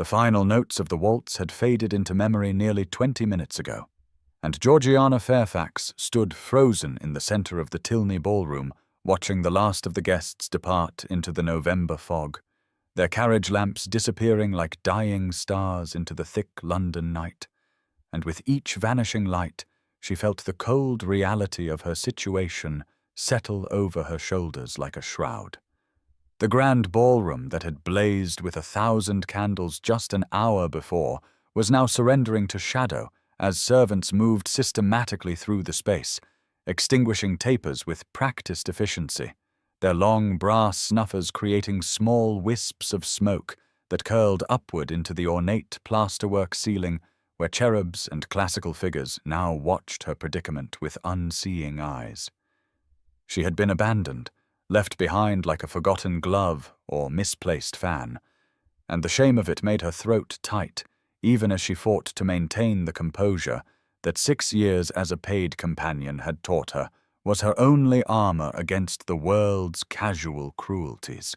The final notes of the waltz had faded into memory nearly 20 minutes ago, and Georgiana Fairfax stood frozen in the center of the Tilney ballroom, watching the last of the guests depart into the November fog, their carriage lamps disappearing like dying stars into the thick London night. And with each vanishing light, she felt the cold reality of her situation settle over her shoulders like a shroud. The grand ballroom that had blazed with 1,000 candles just an hour before was now surrendering to shadow as servants moved systematically through the space, extinguishing tapers with practiced efficiency, their long brass snuffers creating small wisps of smoke that curled upward into the ornate plasterwork ceiling where cherubs and classical figures now watched her predicament with unseeing eyes. She had been abandoned, left behind like a forgotten glove or misplaced fan, and the shame of it made her throat tight, even as she fought to maintain the composure that 6 years as a paid companion had taught her was her only armor against the world's casual cruelties.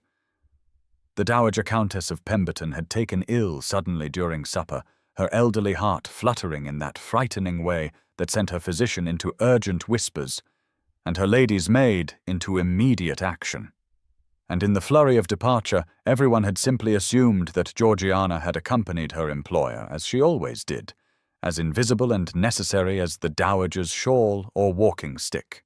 The Dowager Countess of Pemberton had taken ill suddenly during supper, her elderly heart fluttering in that frightening way that sent her physician into urgent whispers, and her lady's maid into immediate action. And in the flurry of departure, everyone had simply assumed that Georgiana had accompanied her employer, as she always did, as invisible and necessary as the dowager's shawl or walking stick.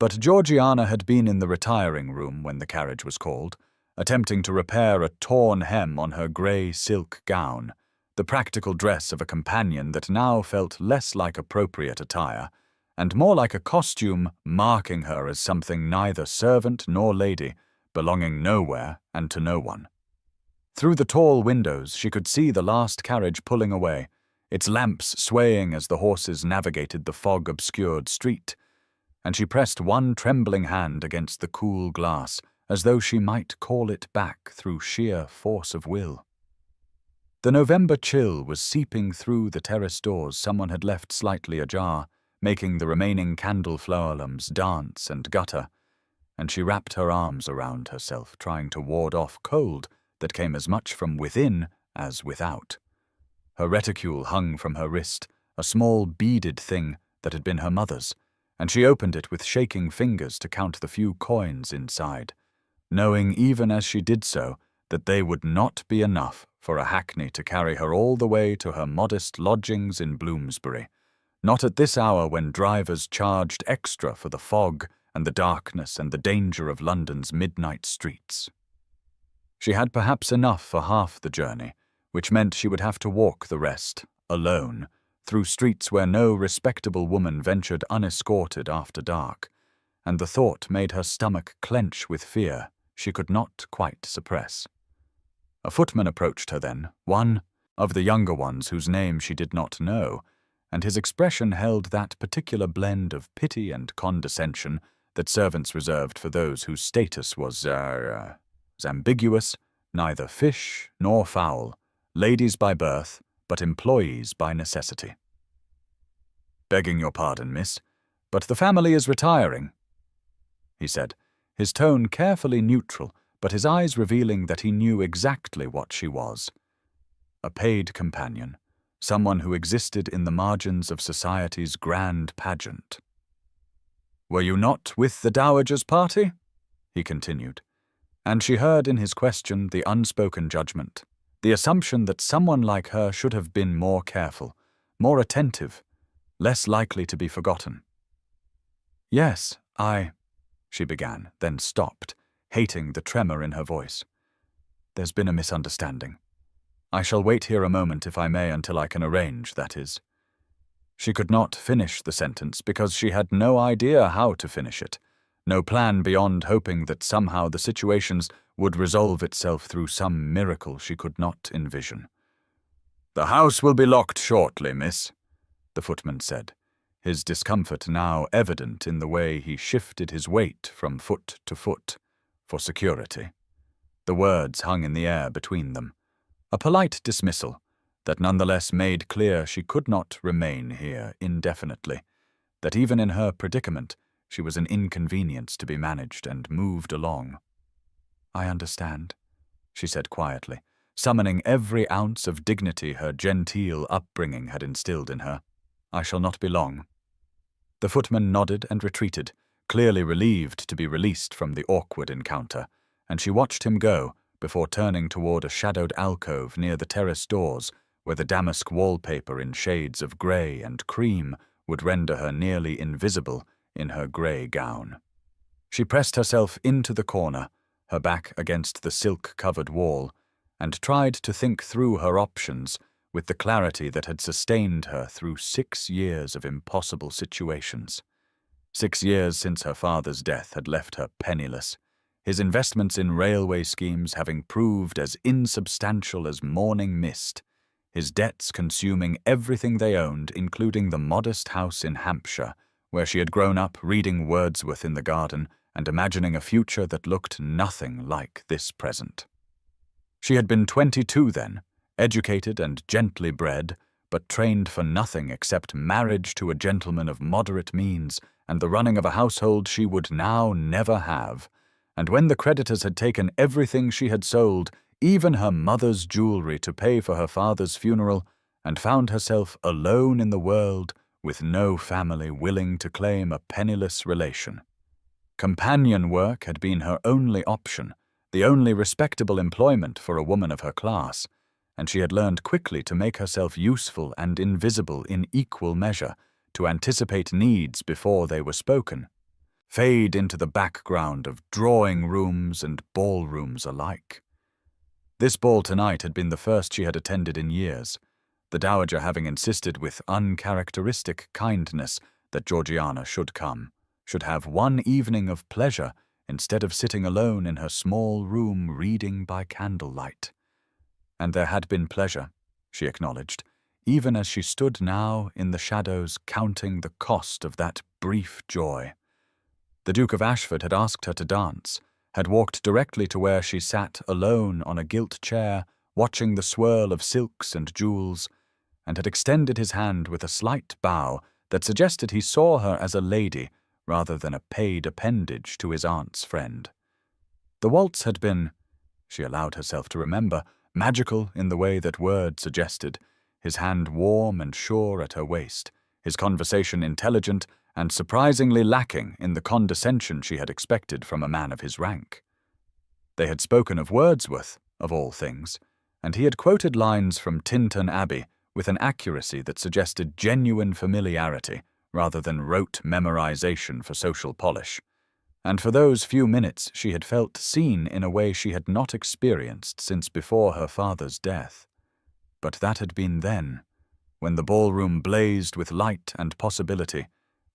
But Georgiana had been in the retiring room when the carriage was called, attempting to repair a torn hem on her grey silk gown, the practical dress of a companion that now felt less like appropriate attire, and more like a costume marking her as something neither servant nor lady, belonging nowhere and to no one. Through the tall windows she could see the last carriage pulling away, its lamps swaying as the horses navigated the fog-obscured street, and she pressed one trembling hand against the cool glass as though she might call it back through sheer force of will. The November chill was seeping through the terrace doors someone had left slightly ajar, making the remaining candle florlums dance and gutter, and she wrapped her arms around herself, trying to ward off cold that came as much from within as without. Her reticule hung from her wrist, a small beaded thing that had been her mother's, and she opened it with shaking fingers to count the few coins inside, knowing even as she did so that they would not be enough for a hackney to carry her all the way to her modest lodgings in Bloomsbury, not at this hour when drivers charged extra for the fog and the darkness and the danger of London's midnight streets. She had perhaps enough for half the journey, which meant she would have to walk the rest, alone, through streets where no respectable woman ventured unescorted after dark, and the thought made her stomach clench with fear she could not quite suppress. A footman approached her then, one of the younger ones whose name she did not know, and his expression held that particular blend of pity and condescension that servants reserved for those whose status was ambiguous, neither fish nor fowl, ladies by birth, but employees by necessity. "Begging your pardon, miss, but the family is retiring," he said, his tone carefully neutral, but his eyes revealing that he knew exactly what she was. A paid companion, someone who existed in the margins of society's grand pageant. "Were you not with the Dowager's party?" he continued, and she heard in his question the unspoken judgment, the assumption that someone like her should have been more careful, more attentive, less likely to be forgotten. "Yes, she began, then stopped, hating the tremor in her voice. "There's been a misunderstanding. I shall wait here a moment if I may until I can arrange, that is." She could not finish the sentence because she had no idea how to finish it, no plan beyond hoping that somehow the situations would resolve itself through some miracle she could not envision. "The house will be locked shortly, miss," the footman said, his discomfort now evident in the way he shifted his weight from foot to foot, for security. The words hung in the air between them, a polite dismissal that nonetheless made clear she could not remain here indefinitely, that even in her predicament she was an inconvenience to be managed and moved along. "I understand," she said quietly, summoning every ounce of dignity her genteel upbringing had instilled in her. "I shall not be long." The footman nodded and retreated, clearly relieved to be released from the awkward encounter, and she watched him go before turning toward a shadowed alcove near the terrace doors where the damask wallpaper in shades of grey and cream would render her nearly invisible in her grey gown. She pressed herself into the corner, her back against the silk-covered wall, and tried to think through her options with the clarity that had sustained her through 6 years of impossible situations. 6 years since her father's death had left her penniless, his investments in railway schemes having proved as insubstantial as morning mist, his debts consuming everything they owned, including the modest house in Hampshire, where she had grown up reading Wordsworth in the garden and imagining a future that looked nothing like this present. She had been 22 then, educated and gently bred, but trained for nothing except marriage to a gentleman of moderate means and the running of a household she would now never have. And when the creditors had taken everything she had sold, even her mother's jewelry, to pay for her father's funeral, and found herself alone in the world with no family willing to claim a penniless relation. Companion work had been her only option, the only respectable employment for a woman of her class, and she had learned quickly to make herself useful and invisible in equal measure, to anticipate needs before they were spoken, fade into the background of drawing-rooms and ballrooms alike. This ball tonight had been the first she had attended in years, the dowager having insisted with uncharacteristic kindness that Georgiana should come, should have one evening of pleasure instead of sitting alone in her small room reading by candlelight. And there had been pleasure, she acknowledged, even as she stood now in the shadows counting the cost of that brief joy. The Duke of Ashford had asked her to dance, had walked directly to where she sat alone on a gilt chair, watching the swirl of silks and jewels, and had extended his hand with a slight bow that suggested he saw her as a lady rather than a paid appendage to his aunt's friend. The waltz had been, she allowed herself to remember, magical in the way that word suggested, his hand warm and sure at her waist, his conversation intelligent and surprisingly lacking in the condescension she had expected from a man of his rank. They had spoken of Wordsworth, of all things, and he had quoted lines from Tintern Abbey with an accuracy that suggested genuine familiarity rather than rote memorization for social polish. And for those few minutes she had felt seen in a way she had not experienced since before her father's death. But that had been then, when the ballroom blazed with light and possibility,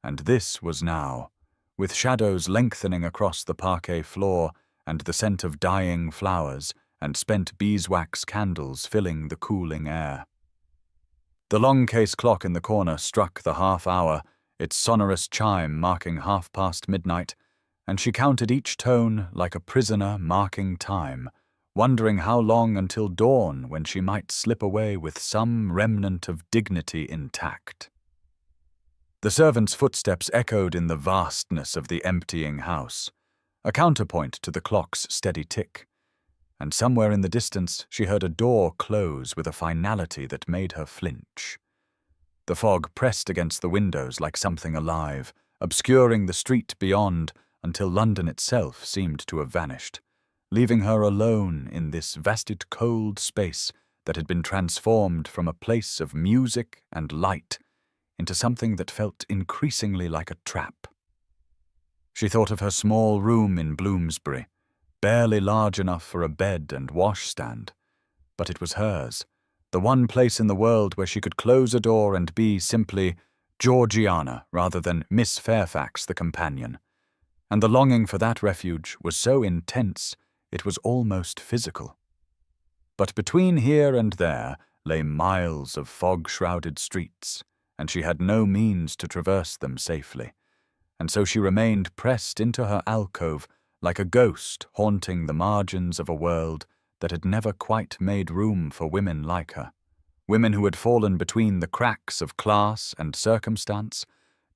and this was now, with shadows lengthening across the parquet floor and the scent of dying flowers and spent beeswax candles filling the cooling air. The long case clock in the corner struck the half-hour, its sonorous chime marking midnight, and she counted each tone like a prisoner marking time, wondering how long until dawn when she might slip away with some remnant of dignity intact. The servant's footsteps echoed in the vastness of the emptying house, a counterpoint to the clock's steady tick, and somewhere in the distance she heard a door close with a finality that made her flinch. The fog pressed against the windows like something alive, obscuring the street beyond until London itself seemed to have vanished, leaving her alone in this vasted cold space that had been transformed from a place of music and light into something that felt increasingly like a trap. She thought of her small room in Bloomsbury, barely large enough for a bed and washstand, but it was hers, the one place in the world where she could close a door and be simply Georgiana rather than Miss Fairfax the companion. And the longing for that refuge was so intense it was almost physical. But between here and there lay miles of fog-shrouded streets, and she had no means to traverse them safely, and so she remained pressed into her alcove like a ghost haunting the margins of a world that had never quite made room for women like her, women who had fallen between the cracks of class and circumstance,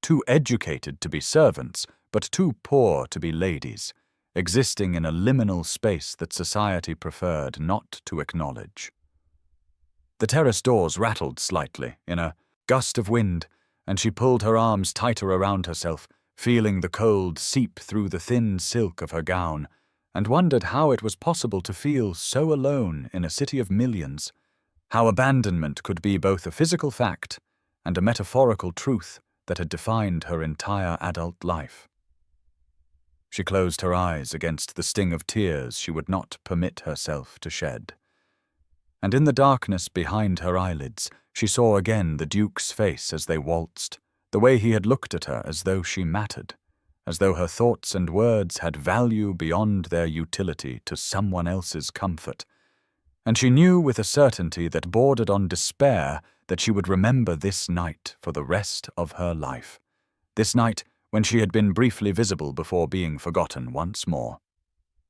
too educated to be servants, but too poor to be ladies, existing in a liminal space that society preferred not to acknowledge. The terrace doors rattled slightly in a gust of wind, and she pulled her arms tighter around herself, feeling the cold seep through the thin silk of her gown, and wondered how it was possible to feel so alone in a city of millions, how abandonment could be both a physical fact and a metaphorical truth that had defined her entire adult life. She closed her eyes against the sting of tears she would not permit herself to shed. And in the darkness behind her eyelids, she saw again the Duke's face as they waltzed, the way he had looked at her as though she mattered, as though her thoughts and words had value beyond their utility to someone else's comfort. And she knew with a certainty that bordered on despair that she would remember this night for the rest of her life. This night when she had been briefly visible before being forgotten once more.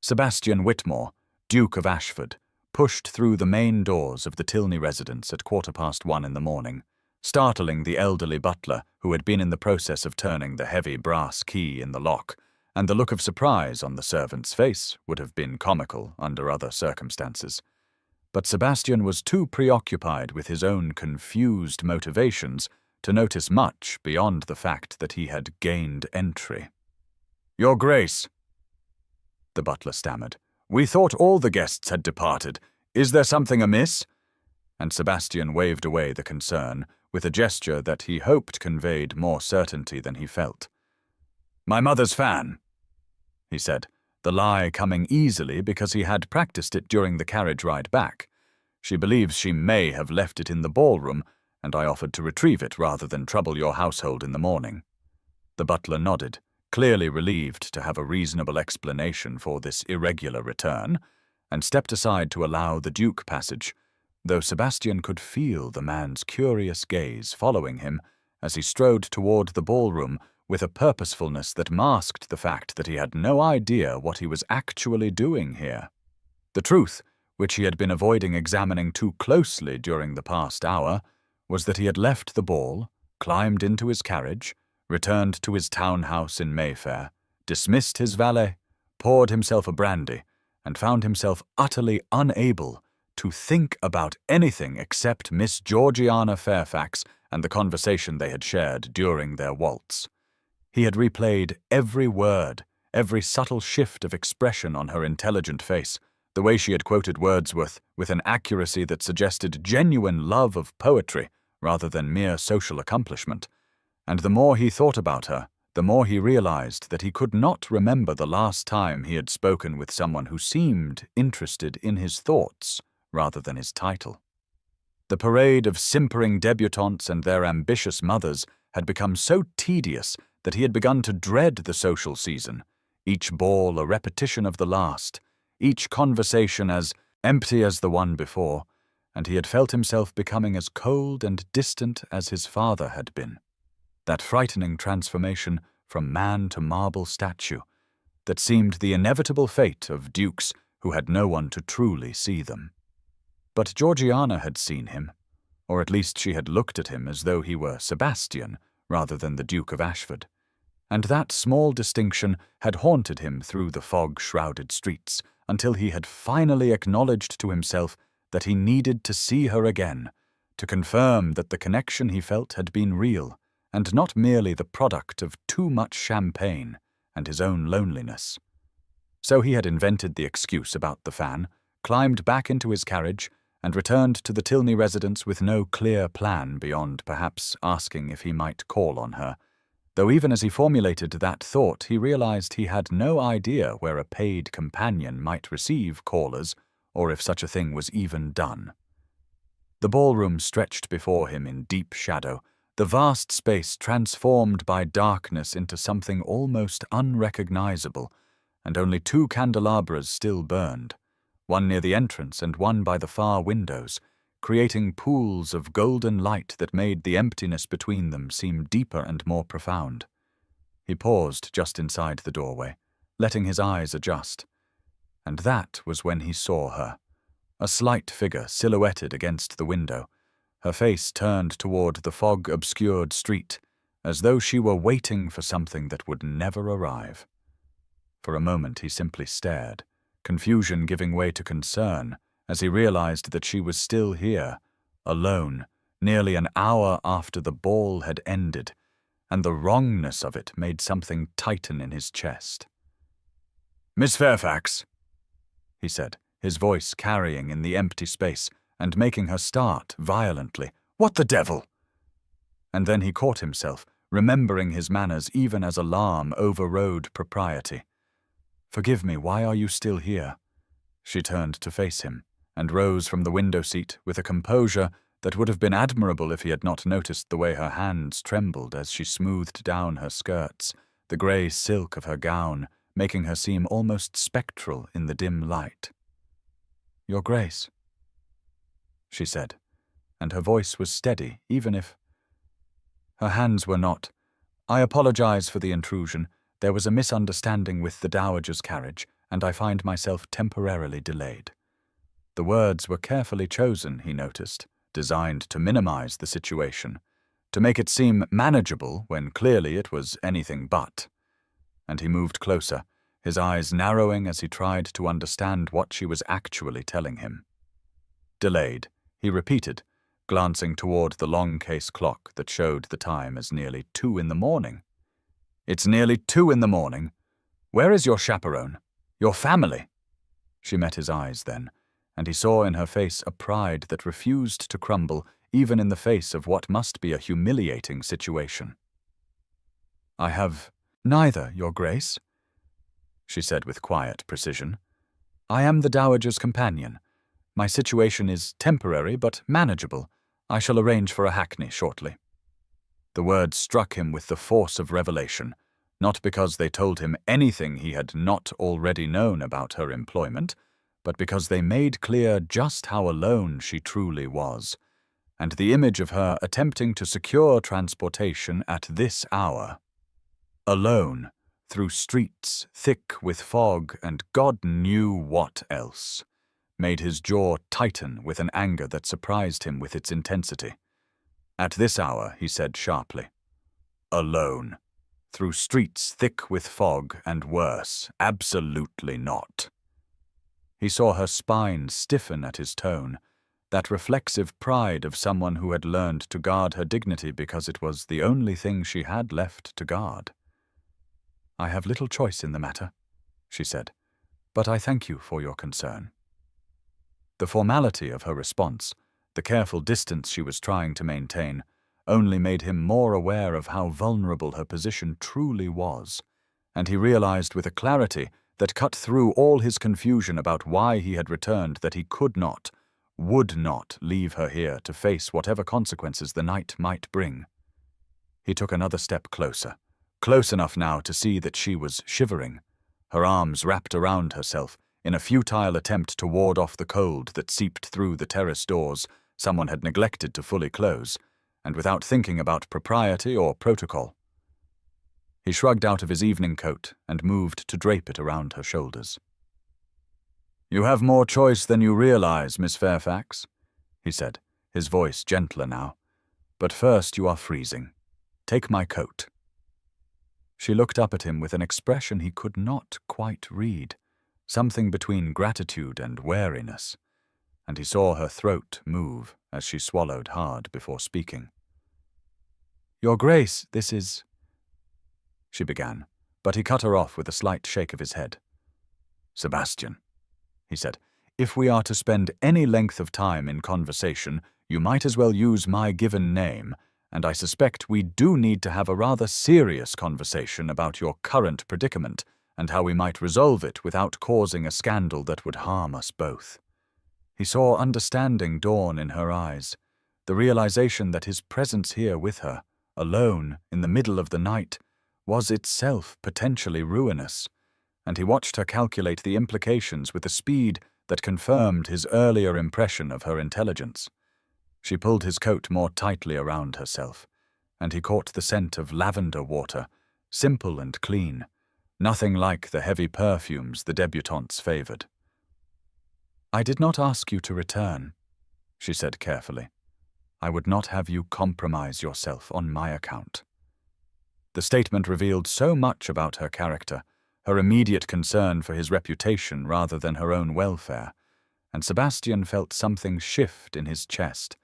Sebastian Whitmore, Duke of Ashford, pushed through the main doors of the Tilney residence at 1:15 in the morning, startling the elderly butler who had been in the process of turning the heavy brass key in the lock, and the look of surprise on the servant's face would have been comical under other circumstances. But Sebastian was too preoccupied with his own confused motivations to notice much beyond the fact that he had gained entry. "Your Grace," the butler stammered, "we thought all the guests had departed. Is there something amiss?" And Sebastian waved away the concern with a gesture that he hoped conveyed more certainty than he felt. "My mother's fan," he said, the lie coming easily because he had practiced it during the carriage ride back. "She believes she may have left it in the ballroom, and I offered to retrieve it rather than trouble your household in the morning." The butler nodded, clearly relieved to have a reasonable explanation for this irregular return, and stepped aside to allow the Duke passage, though Sebastian could feel the man's curious gaze following him as he strode toward the ballroom with a purposefulness that masked the fact that he had no idea what he was actually doing here. The truth, which he had been avoiding examining too closely during the past hour, was that he had left the ball, climbed into his carriage, returned to his townhouse in Mayfair, dismissed his valet, poured himself a brandy, and found himself utterly unable to think about anything except Miss Georgiana Fairfax and the conversation they had shared during their waltz. He had replayed every word, every subtle shift of expression on her intelligent face, the way she had quoted Wordsworth with an accuracy that suggested genuine love of poetry rather than mere social accomplishment. And the more he thought about her, the more he realized that he could not remember the last time he had spoken with someone who seemed interested in his thoughts rather than his title. The parade of simpering debutantes and their ambitious mothers had become so tedious that he had begun to dread the social season, each ball a repetition of the last, each conversation as empty as the one before, and he had felt himself becoming as cold and distant as his father had been. That frightening transformation from man to marble statue, that seemed the inevitable fate of dukes who had no one to truly see them. But Georgiana had seen him, or at least she had looked at him as though he were Sebastian rather than the Duke of Ashford, and that small distinction had haunted him through the fog-shrouded streets until he had finally acknowledged to himself that he needed to see her again, to confirm that the connection he felt had been real, and not merely the product of too much champagne and his own loneliness. So he had invented the excuse about the fan, climbed back into his carriage, and returned to the Tilney residence with no clear plan beyond perhaps asking if he might call on her, though even as he formulated that thought he realized he had no idea where a paid companion might receive callers or if such a thing was even done. The ballroom stretched before him in deep shadow, the vast space transformed by darkness into something almost unrecognizable, and only 2 candelabras still burned, one near the entrance and one by the far windows, creating pools of golden light that made the emptiness between them seem deeper and more profound. He paused just inside the doorway, letting his eyes adjust. And that was when he saw her, a slight figure silhouetted against the window, her face turned toward the fog-obscured street, as though she were waiting for something that would never arrive. For a moment he simply stared, confusion giving way to concern as he realized that she was still here, alone, nearly an hour after the ball had ended, and the wrongness of it made something tighten in his chest. "Miss Fairfax," he said, his voice carrying in the empty space and making her start violently. "What the devil?" And then he caught himself, remembering his manners even as alarm overrode propriety. "Forgive me, why are you still here?" She turned to face him, and rose from the window seat with a composure that would have been admirable if he had not noticed the way her hands trembled as she smoothed down her skirts, the grey silk of her gown, making her seem almost spectral in the dim light. "Your Grace," she said, and her voice was steady, even if... Her hands were not. "I apologize for the intrusion. There was a misunderstanding with the Dowager's carriage, and I find myself temporarily delayed." The words were carefully chosen, he noticed, designed to minimize the situation, to make it seem manageable when clearly it was anything but. And he moved closer, his eyes narrowing as he tried to understand what she was actually telling him. "Delayed," he repeated, glancing toward the long case clock that showed the time as nearly 2 in the morning. "It's nearly 2 in the morning. Where is your chaperone? Your family?" She met his eyes then, and he saw in her face a pride that refused to crumble even in the face of what must be a humiliating situation. "I have neither, Your Grace," she said with quiet precision. "I am the Dowager's companion. My situation is temporary but manageable. I shall arrange for a hackney shortly." The words struck him with the force of revelation, not because they told him anything he had not already known about her employment, but because they made clear just how alone she truly was, and the image of her attempting to secure transportation at this hour. Alone, through streets thick with fog and God knew what else, made his jaw tighten with an anger that surprised him with its intensity. "At this hour," he said sharply. "Alone. Through streets thick with fog and worse, absolutely not." He saw her spine stiffen at his tone, that reflexive pride of someone who had learned to guard her dignity because it was the only thing she had left to guard. "I have little choice in the matter," she said, "but I thank you for your concern." The formality of her response, the careful distance she was trying to maintain, only made him more aware of how vulnerable her position truly was, and he realized with a clarity that cut through all his confusion about why he had returned that he could not, would not leave her here to face whatever consequences the night might bring. He took another step closer, close enough now to see that she was shivering, her arms wrapped around herself, in a futile attempt to ward off the cold that seeped through the terrace doors someone had neglected to fully close, and without thinking about propriety or protocol. He shrugged out of his evening coat and moved to drape it around her shoulders. "You have more choice than you realize, Miss Fairfax," he said, his voice gentler now. "But first you are freezing. Take my coat." She looked up at him with an expression he could not quite read, something between gratitude and wariness, and he saw her throat move as she swallowed hard before speaking. "Your Grace, this is—" she began, but he cut her off with a slight shake of his head. "Sebastian," he said, "if we are to spend any length of time in conversation, you might as well use my given name, and I suspect we do need to have a rather serious conversation about your current predicament and how we might resolve it without causing a scandal that would harm us both." He saw understanding dawn in her eyes, the realization that his presence here with her, alone, in the middle of the night, was itself potentially ruinous, and he watched her calculate the implications with a speed that confirmed his earlier impression of her intelligence. She pulled his coat more tightly around herself, and he caught the scent of lavender water, simple and clean, nothing like the heavy perfumes the debutantes favored. "I did not ask you to return," she said carefully. "I would not have you compromise yourself on my account." The statement revealed so much about her character, her immediate concern for his reputation rather than her own welfare, and Sebastian felt something shift in his chest,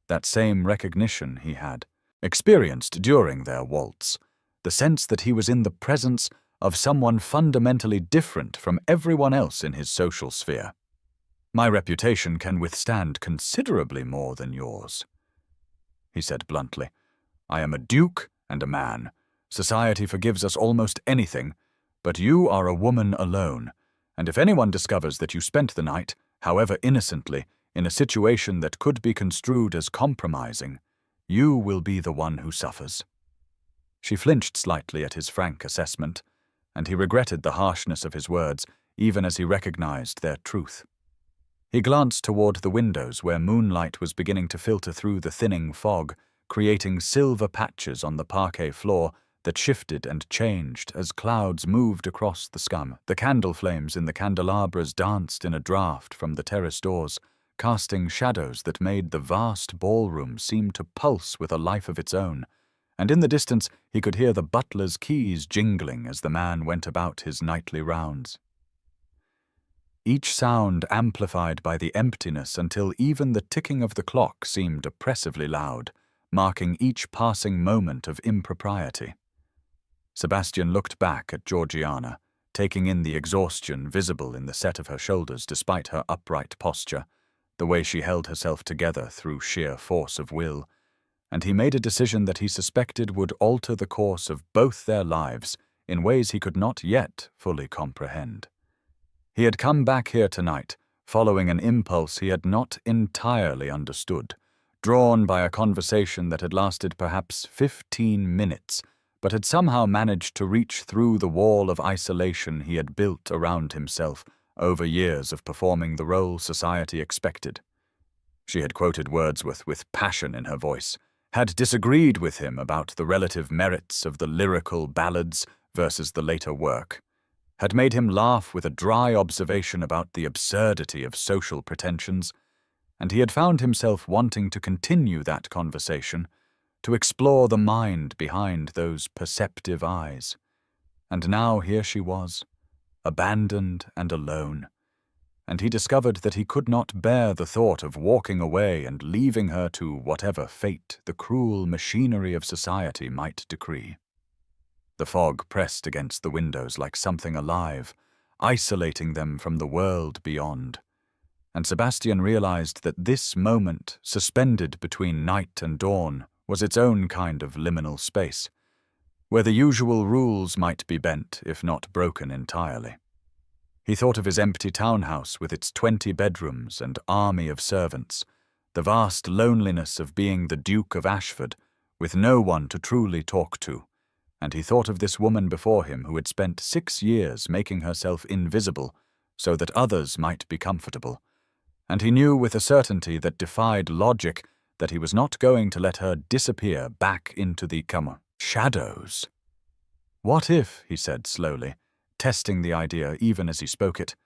that same recognition he had experienced during their waltz, the sense that he was in the presence of someone fundamentally different from everyone else in his social sphere. "My reputation can withstand considerably more than yours," he said bluntly. "I am a duke and a man. Society forgives us almost anything, but you are a woman alone, and if anyone discovers that you spent the night, however innocently, in a situation that could be construed as compromising, you will be the one who suffers." She flinched slightly at his frank assessment, and he regretted the harshness of his words, even as he recognized their truth. He glanced toward the windows where moonlight was beginning to filter through the thinning fog, creating silver patches on the parquet floor that shifted and changed as clouds moved across the sky. The candle flames in the candelabras danced in a draught from the terrace doors, casting shadows that made the vast ballroom seem to pulse with a life of its own, and in the distance he could hear the butler's keys jingling as the man went about his nightly rounds. Each sound amplified by the emptiness until even the ticking of the clock seemed oppressively loud, marking each passing moment of impropriety. Sebastian looked back at Georgiana, taking in the exhaustion visible in the set of her shoulders despite her upright posture, the way she held herself together through sheer force of will, and he made a decision that he suspected would alter the course of both their lives in ways he could not yet fully comprehend. He had come back here tonight, following an impulse he had not entirely understood, drawn by a conversation that had lasted perhaps 15 minutes, but had somehow managed to reach through the wall of isolation he had built around himself over years of performing the role society expected. She had quoted Wordsworth with passion in her voice, had disagreed with him about the relative merits of the lyrical ballads versus the later work, had made him laugh with a dry observation about the absurdity of social pretensions, and he had found himself wanting to continue that conversation, to explore the mind behind those perceptive eyes. And now here she was, abandoned and alone, and he discovered that he could not bear the thought of walking away and leaving her to whatever fate the cruel machinery of society might decree. The fog pressed against the windows like something alive, isolating them from the world beyond, and Sebastian realized that this moment, suspended between night and dawn, was its own kind of liminal space, where the usual rules might be bent, if not broken entirely. He thought of his empty townhouse with its 20 bedrooms and army of servants, the vast loneliness of being the Duke of Ashford, with no one to truly talk to, and he thought of this woman before him who had spent 6 years making herself invisible so that others might be comfortable, and he knew with a certainty that defied logic that he was not going to let her disappear back into the shadows. "What if," he said slowly, testing the idea even as he spoke it,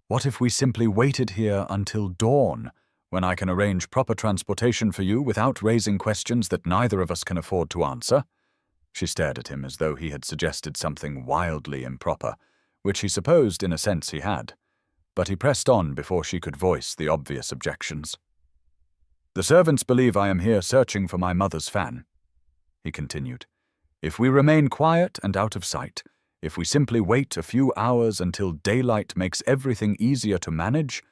"what if we simply waited here until dawn, when I can arrange proper transportation for you without raising questions that neither of us can afford to answer?" She stared at him as though he had suggested something wildly improper, which he supposed in a sense he had, but he pressed on before she could voice the obvious objections. "The servants believe I am here searching for my mother's fan," he continued. "If we remain quiet and out of sight, if we simply wait a few hours until daylight makes everything easier to manage,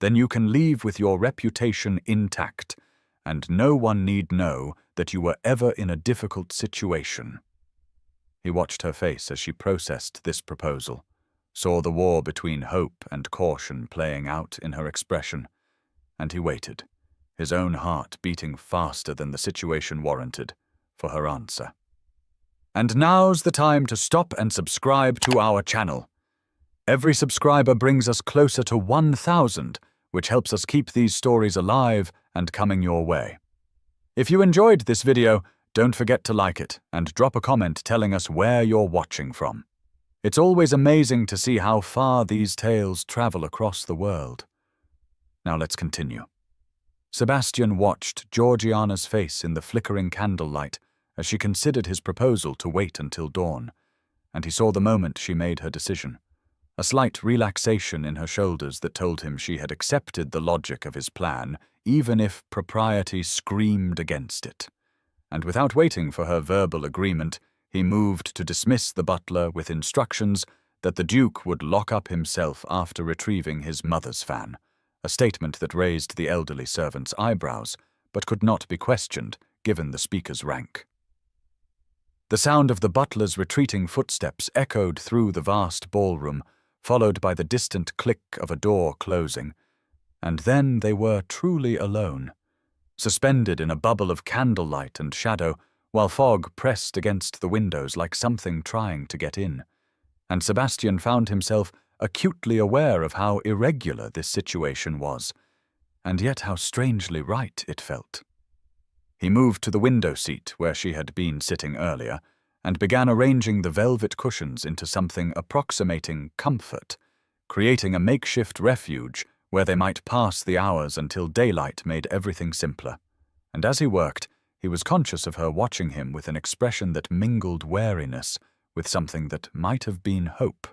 then you can leave with your reputation intact, and no one need know that you were ever in a difficult situation." He watched her face as she processed this proposal, saw the war between hope and caution playing out in her expression, and he waited, his own heart beating faster than the situation warranted, for her answer. "And now's the time to stop and subscribe to our channel. Every subscriber brings us closer to 1,000, which helps us keep these stories alive and coming your way. If you enjoyed this video, don't forget to like it and drop a comment telling us where you're watching from. It's always amazing to see how far these tales travel across the world. Now let's continue. Sebastian watched Georgiana's face in the flickering candlelight as she considered his proposal to wait until dawn, and he saw the moment she made her decision. A slight relaxation in her shoulders that told him she had accepted the logic of his plan, even if propriety screamed against it. And without waiting for her verbal agreement, he moved to dismiss the butler with instructions that the Duke would lock up himself after retrieving his mother's fan, a statement that raised the elderly servant's eyebrows, but could not be questioned, given the speaker's rank. The sound of the butler's retreating footsteps echoed through the vast ballroom, followed by the distant click of a door closing, and then they were truly alone, suspended in a bubble of candlelight and shadow, while fog pressed against the windows like something trying to get in, and Sebastian found himself acutely aware of how irregular this situation was, and yet how strangely right it felt. He moved to the window seat where she had been sitting earlier, and began arranging the velvet cushions into something approximating comfort, creating a makeshift refuge where they might pass the hours until daylight made everything simpler. And as he worked, he was conscious of her watching him with an expression that mingled wariness with something that might have been hope.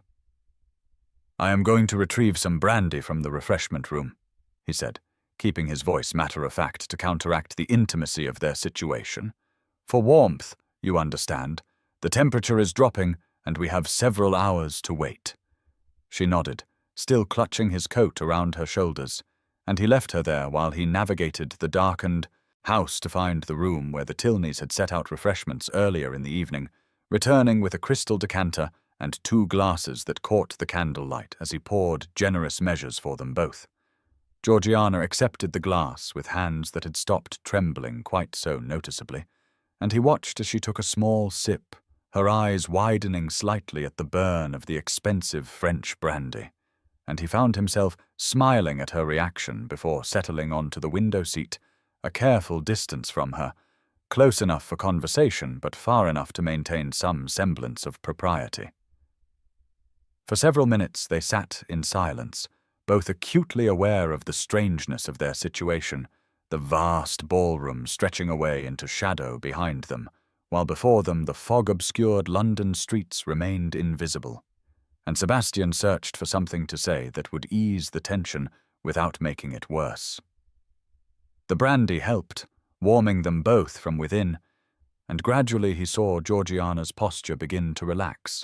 "I am going to retrieve some brandy from the refreshment room," he said, keeping his voice matter-of-fact to counteract the intimacy of their situation. "For warmth, you understand. The temperature is dropping, and we have several hours to wait." She nodded, still clutching his coat around her shoulders, and he left her there while he navigated the darkened house to find the room where the Tilneys had set out refreshments earlier in the evening, returning with a crystal decanter and 2 glasses that caught the candlelight as he poured generous measures for them both. Georgiana accepted the glass with hands that had stopped trembling quite so noticeably, and he watched as she took a small sip, her eyes widening slightly at the burn of the expensive French brandy, and he found himself smiling at her reaction before settling onto the window seat, a careful distance from her, close enough for conversation but far enough to maintain some semblance of propriety. For several minutes they sat in silence, both acutely aware of the strangeness of their situation, the vast ballroom stretching away into shadow behind them, while before them the fog-obscured London streets remained invisible, and Sebastian searched for something to say that would ease the tension without making it worse. The brandy helped, warming them both from within, and gradually he saw Georgiana's posture begin to relax,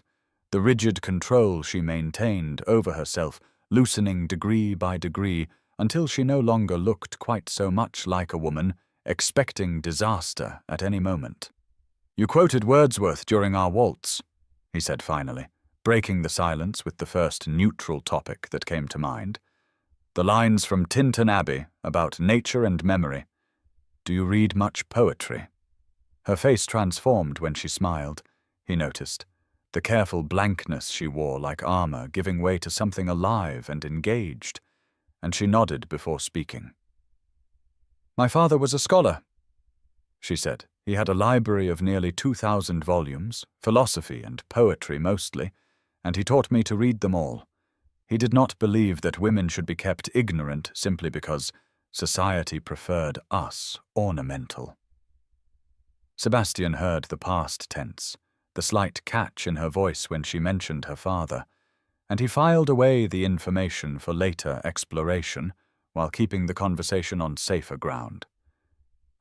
the rigid control she maintained over herself loosening degree by degree until she no longer looked quite so much like a woman expecting disaster at any moment. "You quoted Wordsworth during our waltz," he said finally, breaking the silence with the first neutral topic that came to mind. "The lines from Tintern Abbey about nature and memory. Do you read much poetry?" Her face transformed when she smiled, he noticed, the careful blankness she wore like armor giving way to something alive and engaged, and she nodded before speaking. "My father was a scholar," she said. "He had a library of nearly 2,000 volumes, philosophy and poetry mostly, and he taught me to read them all. He did not believe that women should be kept ignorant simply because society preferred us ornamental." Sebastian heard the past tense, the slight catch in her voice when she mentioned her father, and he filed away the information for later exploration while keeping the conversation on safer ground.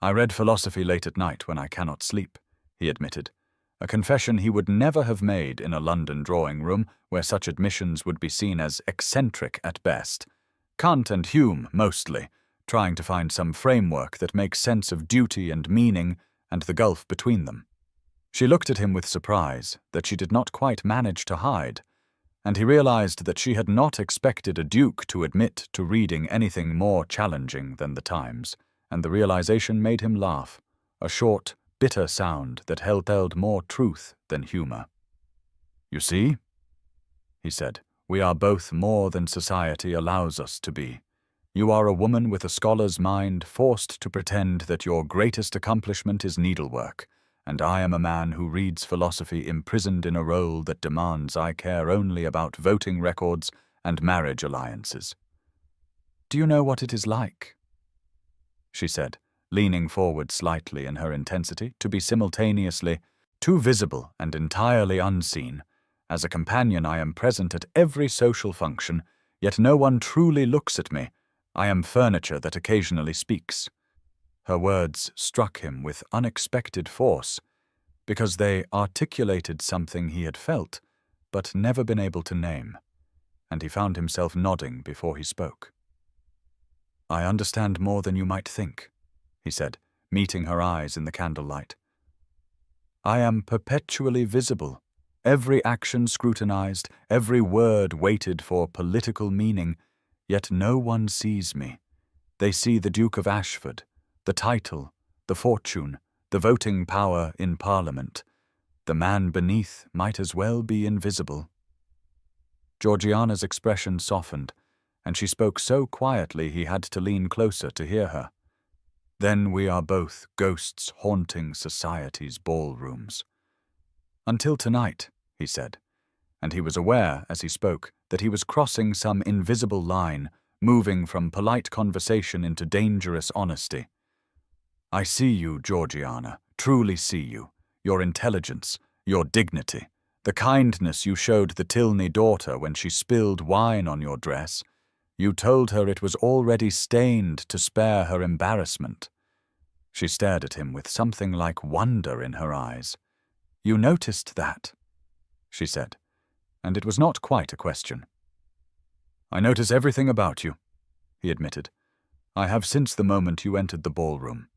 "I read philosophy late at night when I cannot sleep," he admitted, a confession he would never have made in a London drawing room where such admissions would be seen as eccentric at best. Kant and Hume, mostly, trying to find some framework that makes sense of duty and meaning and the gulf between them. She looked at him with surprise that she did not quite manage to hide, and he realized that she had not expected a duke to admit to reading anything more challenging than the Times, and the realization made him laugh, a short, bitter sound that held more truth than humor. "You see," he said, "we are both more than society allows us to be. You are a woman with a scholar's mind forced to pretend that your greatest accomplishment is needlework, and I am a man who reads philosophy imprisoned in a role that demands I care only about voting records and marriage alliances. Do you know what it is like?" she said, leaning forward slightly in her intensity to be simultaneously too visible and entirely unseen, As a companion, I am present at every social function, yet no one truly looks at me. I am furniture that occasionally speaks." Her words struck him with unexpected force, because they articulated something he had felt, but never been able to name, and he found himself nodding before he spoke. "I understand more than you might think," he said, meeting her eyes in the candlelight. "I am perpetually visible, every action scrutinized, every word weighted for political meaning, yet no one sees me. They see the Duke of Ashford, the title, the fortune, the voting power in Parliament. The man beneath might as well be invisible." Georgiana's expression softened, and she spoke so quietly he had to lean closer to hear her. "Then we are both ghosts haunting society's ballrooms." "Until tonight," he said, and he was aware, as he spoke, that he was crossing some invisible line, moving from polite conversation into dangerous honesty. "I see you, Georgiana, truly see you, your intelligence, your dignity, the kindness you showed the Tilney daughter when she spilled wine on your dress. You told her it was already stained to spare her embarrassment." She stared at him with something like wonder in her eyes. "You noticed that?" she said, and it was not quite a question. "I notice everything about you," he admitted. "I have since the moment you entered the ballroom."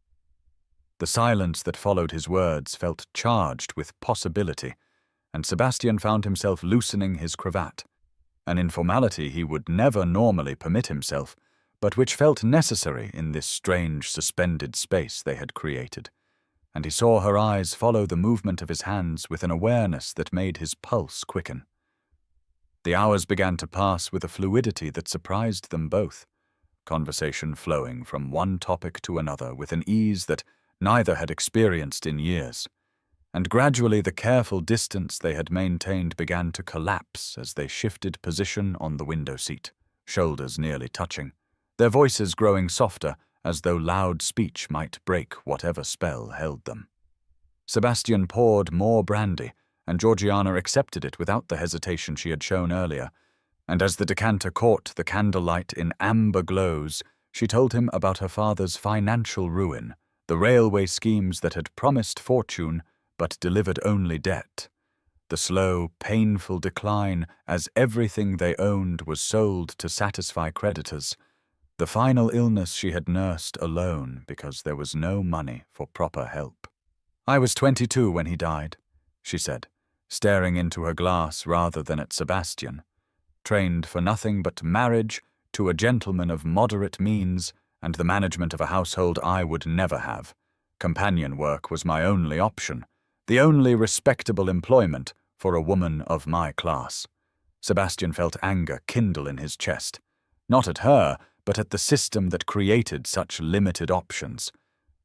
The silence that followed his words felt charged with possibility, and Sebastian found himself loosening his cravat, an informality he would never normally permit himself, but which felt necessary in this strange suspended space they had created, and he saw her eyes follow the movement of his hands with an awareness that made his pulse quicken. The hours began to pass with a fluidity that surprised them both, conversation flowing from one topic to another with an ease that neither had experienced in years, and gradually the careful distance they had maintained began to collapse as they shifted position on the window seat, shoulders nearly touching, their voices growing softer as though loud speech might break whatever spell held them. Sebastian poured more brandy, and Georgiana accepted it without the hesitation she had shown earlier, and as the decanter caught the candlelight in amber glows, she told him about her father's financial ruin, the railway schemes that had promised fortune but delivered only debt, the slow, painful decline as everything they owned was sold to satisfy creditors, the final illness she had nursed alone because there was no money for proper help. "I was 22 when he died," she said, staring into her glass rather than at Sebastian, "trained for nothing but marriage to a gentleman of moderate means and the management of a household I would never have. Companion work was my only option, the only respectable employment for a woman of my class." Sebastian felt anger kindle in his chest, not at her, but at the system that created such limited options,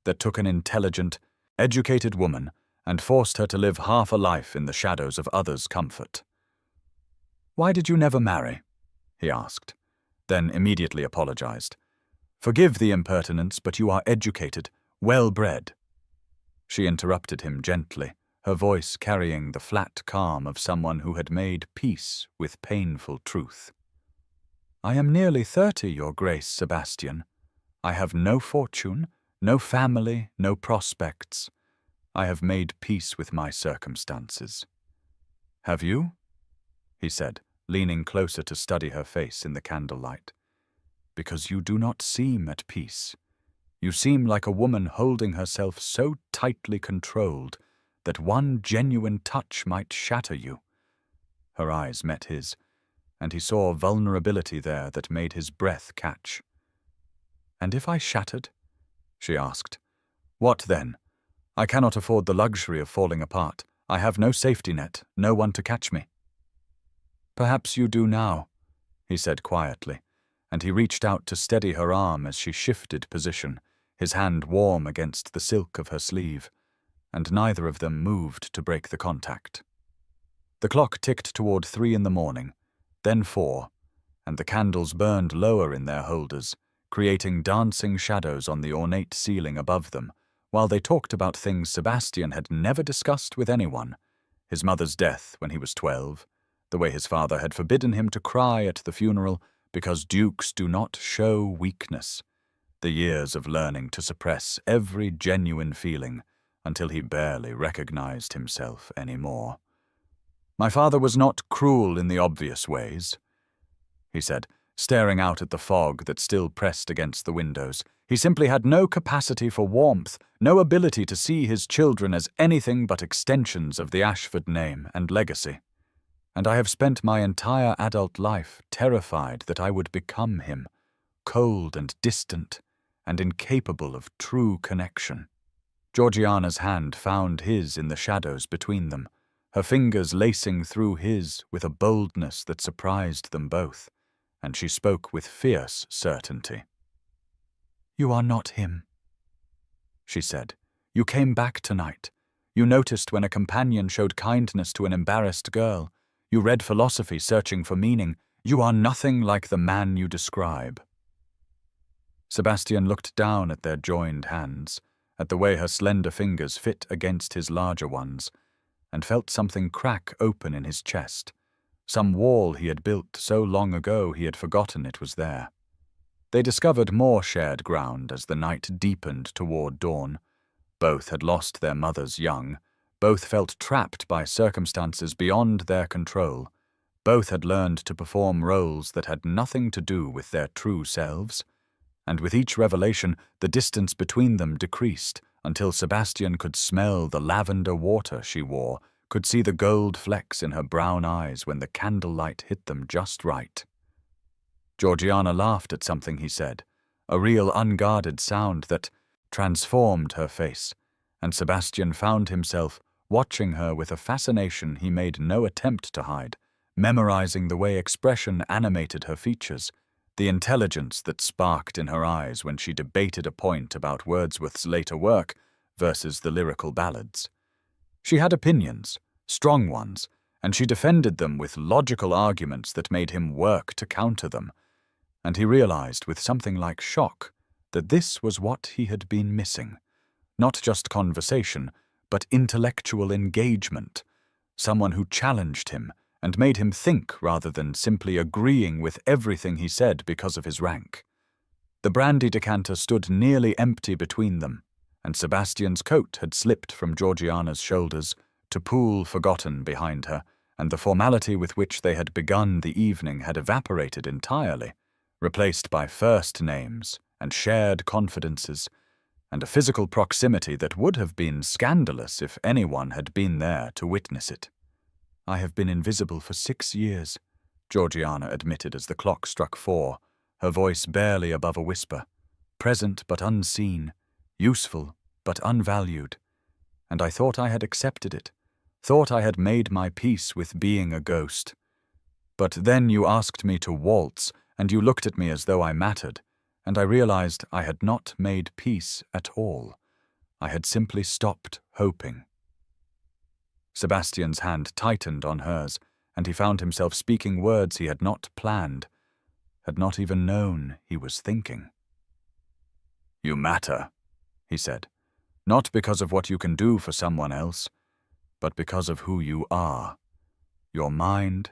that took an intelligent, educated woman and forced her to live half a life in the shadows of others' comfort. "Why did you never marry?" he asked, then immediately apologized. "Forgive the impertinence, but you are educated, well-bred." She interrupted him gently, her voice carrying the flat calm of someone who had made peace with painful truth. "I am nearly 30, Your Grace, Sebastian. I have no fortune, no family, no prospects. I have made peace with my circumstances." "Have you?" he said, leaning closer to study her face in the candlelight. "Because you do not seem at peace. You seem like a woman holding herself so tightly controlled that one genuine touch might shatter you." Her eyes met his, and he saw vulnerability there that made his breath catch. "And if I shattered?" she asked. "What then? I cannot afford the luxury of falling apart. I have no safety net, no one to catch me." "Perhaps you do now," he said quietly, and he reached out to steady her arm as she shifted position, his hand warm against the silk of her sleeve, and neither of them moved to break the contact. The clock ticked toward 3 in the morning, then 4, and the candles burned lower in their holders, creating dancing shadows on the ornate ceiling above them, while they talked about things Sebastian had never discussed with anyone: his mother's death when he was 12, the way his father had forbidden him to cry at the funeral because dukes do not show weakness. The years of learning to suppress every genuine feeling until he barely recognized himself anymore. My father was not cruel in the obvious ways, he said, staring out at the fog that still pressed against the windows. He simply had no capacity for warmth, no ability to see his children as anything but extensions of the Ashford name and legacy. And I have spent my entire adult life terrified that I would become him, cold and distant, and incapable of true connection. Georgiana's hand found his in the shadows between them, her fingers lacing through his with a boldness that surprised them both, and she spoke with fierce certainty. "You are not him," she said. "You came back tonight. You noticed when a companion showed kindness to an embarrassed girl. You read philosophy searching for meaning. You are nothing like the man you describe." Sebastian looked down at their joined hands, at the way her slender fingers fit against his larger ones, and felt something crack open in his chest. Some wall he had built so long ago he had forgotten it was there. They discovered more shared ground as the night deepened toward dawn. Both had lost their mothers young. Both felt trapped by circumstances beyond their control. Both had learned to perform roles that had nothing to do with their true selves. And with each revelation, the distance between them decreased until Sebastian could smell the lavender water she wore, could see the gold flecks in her brown eyes when the candlelight hit them just right. Georgiana laughed at something he said, a real unguarded sound that transformed her face, and Sebastian found himself watching her with a fascination he made no attempt to hide, memorizing the way expression animated her features, the intelligence that sparked in her eyes when she debated a point about Wordsworth's later work versus the lyrical ballads. She had opinions, strong ones, and she defended them with logical arguments that made him work to counter them, and he realized with something like shock that this was what he had been missing. Not just conversation, but intellectual engagement, someone who challenged him and made him think rather than simply agreeing with everything he said because of his rank. The brandy decanter stood nearly empty between them, and Sebastian's coat had slipped from Georgiana's shoulders to pool forgotten behind her, and the formality with which they had begun the evening had evaporated entirely, replaced by first names and shared confidences, and a physical proximity that would have been scandalous if anyone had been there to witness it. "I have been invisible for 6 years, Georgiana admitted as the clock struck 4, her voice barely above a whisper, present but unseen, useful but unvalued, and I thought I had accepted it, thought I had made my peace with being a ghost. But then you asked me to waltz, and you looked at me as though I mattered, and I realized I had not made peace at all. I had simply stopped hoping." Sebastian's hand tightened on hers, and he found himself speaking words he had not planned, had not even known he was thinking. "You matter," he said, "not because of what you can do for someone else, but because of who you are. Your mind,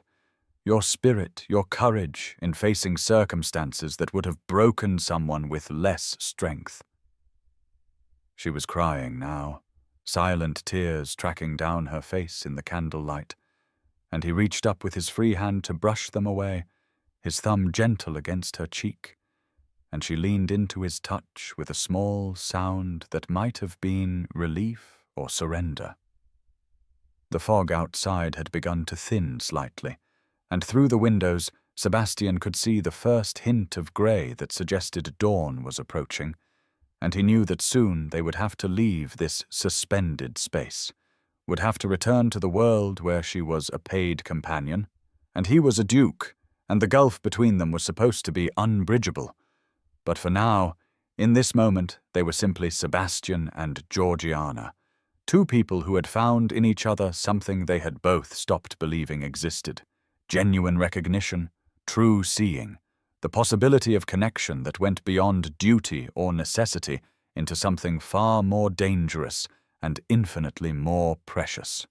your spirit, your courage in facing circumstances that would have broken someone with less strength." She was crying now, silent tears tracking down her face in the candlelight, and he reached up with his free hand to brush them away, his thumb gentle against her cheek, and she leaned into his touch with a small sound that might have been relief or surrender. The fog outside had begun to thin slightly, and through the windows Sebastian could see the first hint of grey that suggested dawn was approaching, and he knew that soon they would have to leave this suspended space, would have to return to the world where she was a paid companion, and he was a duke, and the gulf between them was supposed to be unbridgeable. But for now, in this moment, they were simply Sebastian and Georgiana, two people who had found in each other something they had both stopped believing existed: genuine recognition, true seeing, the possibility of connection that went beyond duty or necessity into something far more dangerous and infinitely more precious.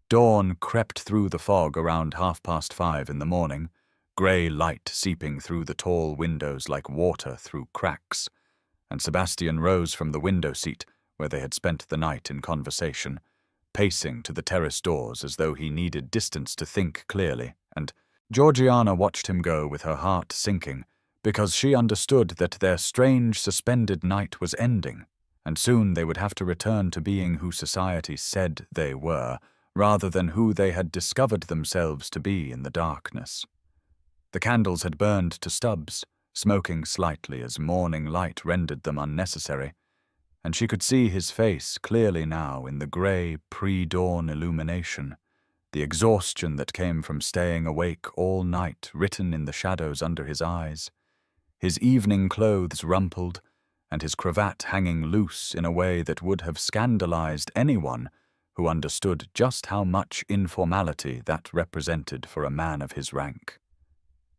Dawn crept through the fog around 5:30 in the morning, grey light seeping through the tall windows like water through cracks, and Sebastian rose from the window seat where they had spent the night in conversation, pacing to the terrace doors as though he needed distance to think clearly, and Georgiana watched him go with her heart sinking, because she understood that their strange suspended night was ending, and soon they would have to return to being who society said they were, rather than who they had discovered themselves to be in the darkness. The candles had burned to stubs, smoking slightly as morning light rendered them unnecessary, and she could see his face clearly now in the grey, pre-dawn illumination, the exhaustion that came from staying awake all night written in the shadows under his eyes, his evening clothes rumpled, and his cravat hanging loose in a way that would have scandalized anyone who understood just how much informality that represented for a man of his rank.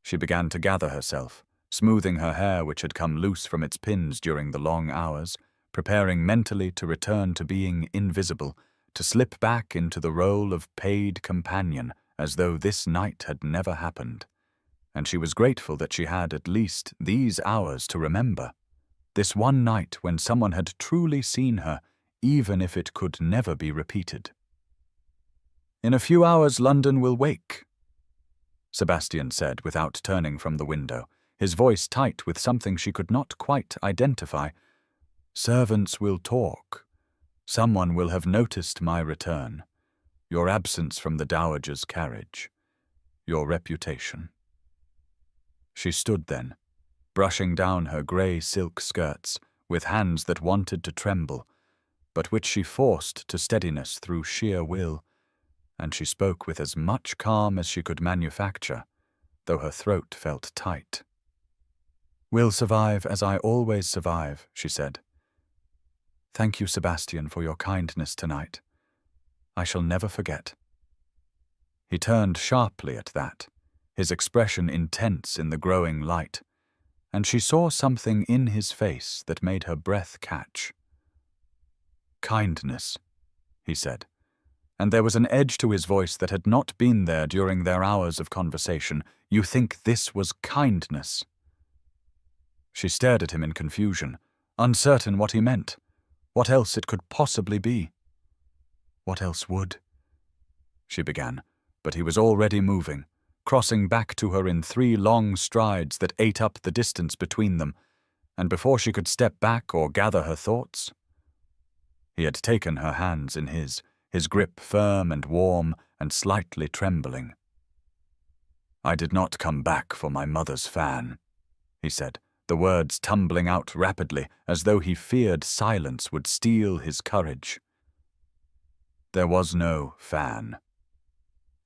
She began to gather herself, smoothing her hair which had come loose from its pins during the long hours, preparing mentally to return to being invisible, to slip back into the role of paid companion as though this night had never happened. And she was grateful that she had at least these hours to remember. This one night when someone had truly seen her, even if it could never be repeated. "In a few hours London will wake," Sebastian said without turning from the window, his voice tight with something she could not quite identify. "Servants will talk. Someone will have noticed my return, your absence from the dowager's carriage, your reputation." She stood then, brushing down her grey silk skirts, with hands that wanted to tremble, but which she forced to steadiness through sheer will, and she spoke with as much calm as she could manufacture, though her throat felt tight. "We'll survive as I always survive," she said. "Thank you, Sebastian, for your kindness tonight. I shall never forget." He turned sharply at that, his expression intense in the growing light, and she saw something in his face that made her breath catch. "Kindness," he said, and there was an edge to his voice that had not been there during their hours of conversation. "You think this was kindness?" She stared at him in confusion, uncertain what he meant, what else it could possibly be. "What else would?" she began, but he was already moving, crossing back to her in 3 long strides that ate up the distance between them, and before she could step back or gather her thoughts, he had taken her hands in his grip firm and warm and slightly trembling. "I did not come back for my mother's fan," he said, the words tumbling out rapidly as though he feared silence would steal his courage. "There was no fan.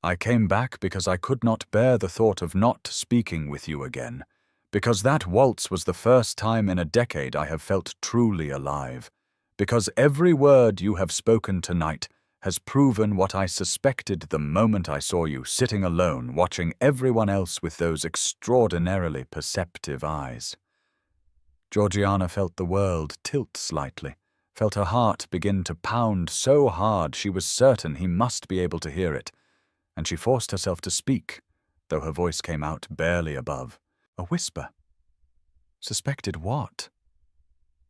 I came back because I could not bear the thought of not speaking with you again, because that waltz was the first time in a decade I have felt truly alive, because every word you have spoken tonight has proven what I suspected the moment I saw you sitting alone watching everyone else with those extraordinarily perceptive eyes." Georgiana felt the world tilt slightly, felt her heart begin to pound so hard she was certain he must be able to hear it, and she forced herself to speak, though her voice came out barely above. A whisper. "Suspected what?"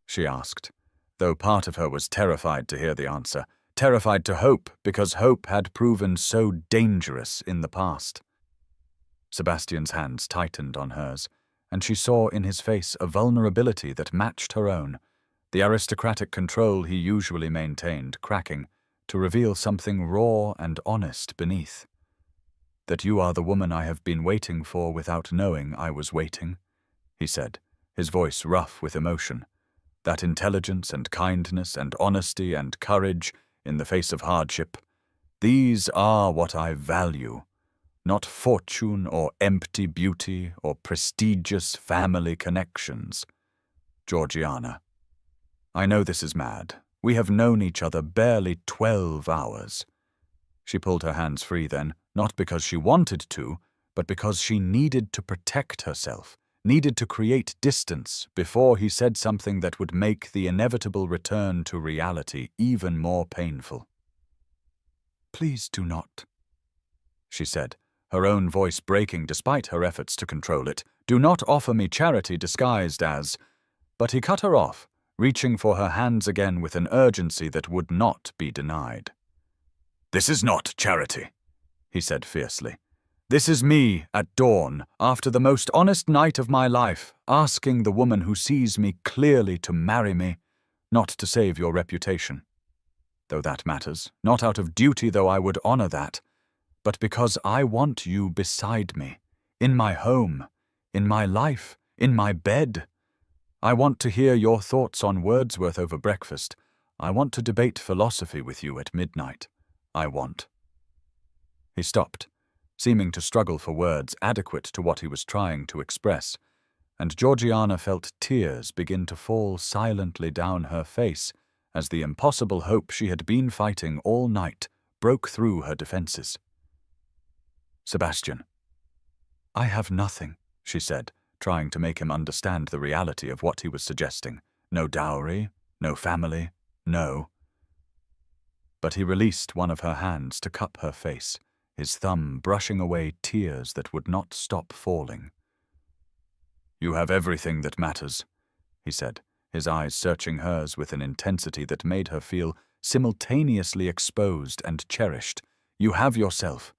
she asked, though part of her was terrified to hear the answer, terrified to hope because hope had proven so dangerous in the past. Sebastian's hands tightened on hers, and she saw in his face a vulnerability that matched her own, the aristocratic control he usually maintained cracking, to reveal something raw and honest beneath. "That you are the woman I have been waiting for without knowing I was waiting," he said, his voice rough with emotion. "That intelligence and kindness and honesty and courage in the face of hardship, these are what I value. Not fortune or empty beauty or prestigious family connections. Georgiana, I know this is mad. We have known each other barely 12 hours. She pulled her hands free then, not because she wanted to, but because she needed to protect herself, needed to create distance before he said something that would make the inevitable return to reality even more painful. Please do not, she said, her own voice breaking despite her efforts to control it. Do not offer me charity disguised as— But he cut her off, reaching for her hands again with an urgency that would not be denied. This is not charity, he said fiercely. This is me, at dawn, after the most honest night of my life, asking the woman who sees me clearly to marry me, not to save your reputation. Though that matters, not out of duty though I would honor that, but because I want you beside me, in my home, in my life, in my bed. I want to hear your thoughts on Wordsworth over breakfast. I want to debate philosophy with you at midnight. I want. He stopped, seeming to struggle for words adequate to what he was trying to express, and Georgiana felt tears begin to fall silently down her face as the impossible hope she had been fighting all night broke through her defenses. Sebastian. I have nothing, she said, trying to make him understand the reality of what he was suggesting. No dowry, no family, no. But he released one of her hands to cup her face, his thumb brushing away tears that would not stop falling. You have everything that matters, he said, his eyes searching hers with an intensity that made her feel simultaneously exposed and cherished. You have yourself.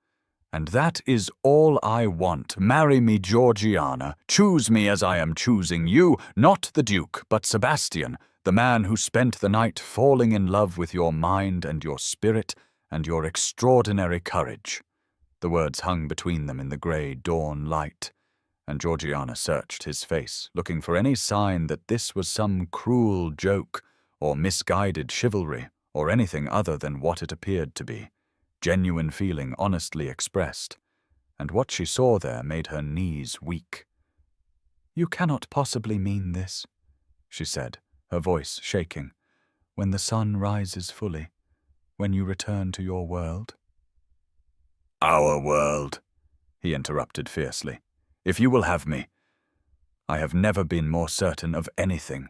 And that is all I want. Marry me, Georgiana. Choose me as I am choosing you, not the Duke, but Sebastian, the man who spent the night falling in love with your mind and your spirit and your extraordinary courage. The words hung between them in the grey dawn light, and Georgiana searched his face, looking for any sign that this was some cruel joke or misguided chivalry or anything other than what it appeared to be. Genuine feeling honestly expressed, and what she saw there made her knees weak. You cannot possibly mean this, she said, her voice shaking. When the sun rises fully, when you return to your world. Our world, he interrupted fiercely. If you will have me, I have never been more certain of anything.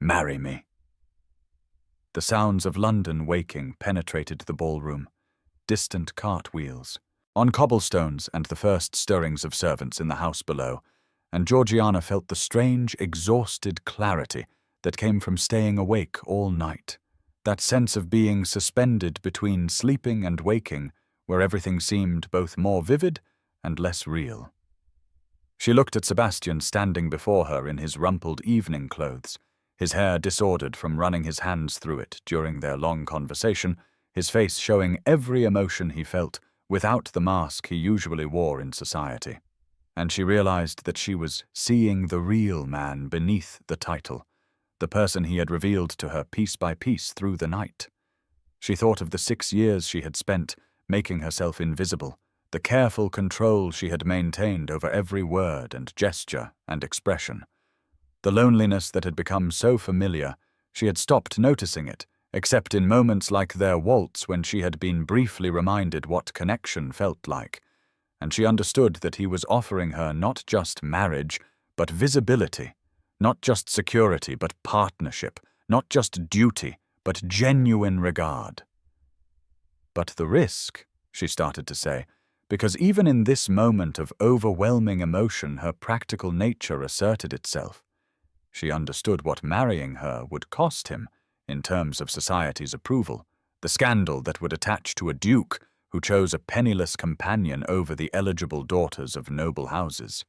Marry me. The sounds of London waking penetrated the ballroom, distant cartwheels, on cobblestones and the first stirrings of servants in the house below, and Georgiana felt the strange, exhausted clarity that came from staying awake all night, that sense of being suspended between sleeping and waking, where everything seemed both more vivid and less real. She looked at Sebastian standing before her in his rumpled evening clothes, his hair disordered from running his hands through it during their long conversation, his face showing every emotion he felt without the mask he usually wore in society. And she realized that she was seeing the real man beneath the title, the person he had revealed to her piece by piece through the night. She thought of the 6 years she had spent making herself invisible, the careful control she had maintained over every word and gesture and expression. The loneliness that had become so familiar, she had stopped noticing it, except in moments like their waltz when she had been briefly reminded what connection felt like, and she understood that he was offering her not just marriage, but visibility, not just security, but partnership, not just duty, but genuine regard. But the risk, she started to say, because even in this moment of overwhelming emotion her practical nature asserted itself. She understood what marrying her would cost him in terms of society's approval, the scandal that would attach to a duke who chose a penniless companion over the eligible daughters of noble houses.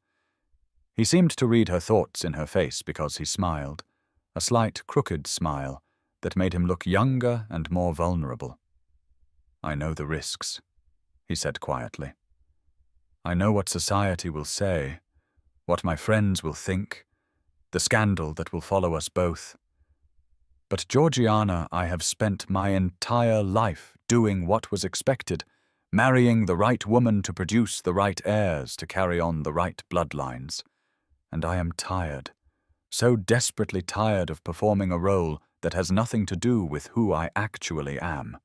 He seemed to read her thoughts in her face because he smiled, a slight crooked smile that made him look younger and more vulnerable. I know the risks, he said quietly. I know what society will say, what my friends will think, the scandal that will follow us both. But Georgiana, I have spent my entire life doing what was expected, marrying the right woman to produce the right heirs to carry on the right bloodlines. And I am tired, so desperately tired of performing a role that has nothing to do with who I actually am.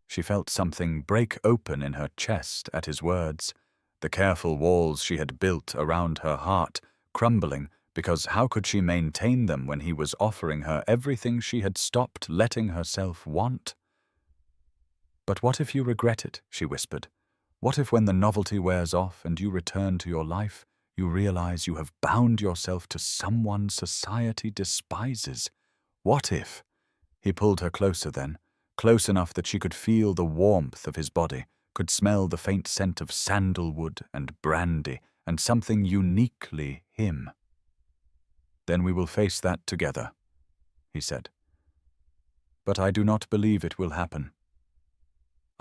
She felt something break open in her chest at his words, the careful walls she had built around her heart crumbling, because how could she maintain them when he was offering her everything she had stopped letting herself want? "But what if you regret it?" she whispered. "What if when the novelty wears off and you return to your life, you realize you have bound yourself to someone society despises? What if—" He pulled her closer then, close enough that she could feel the warmth of his body, could smell the faint scent of sandalwood and brandy and something uniquely him. "Then we will face that together," he said. "But I do not believe it will happen.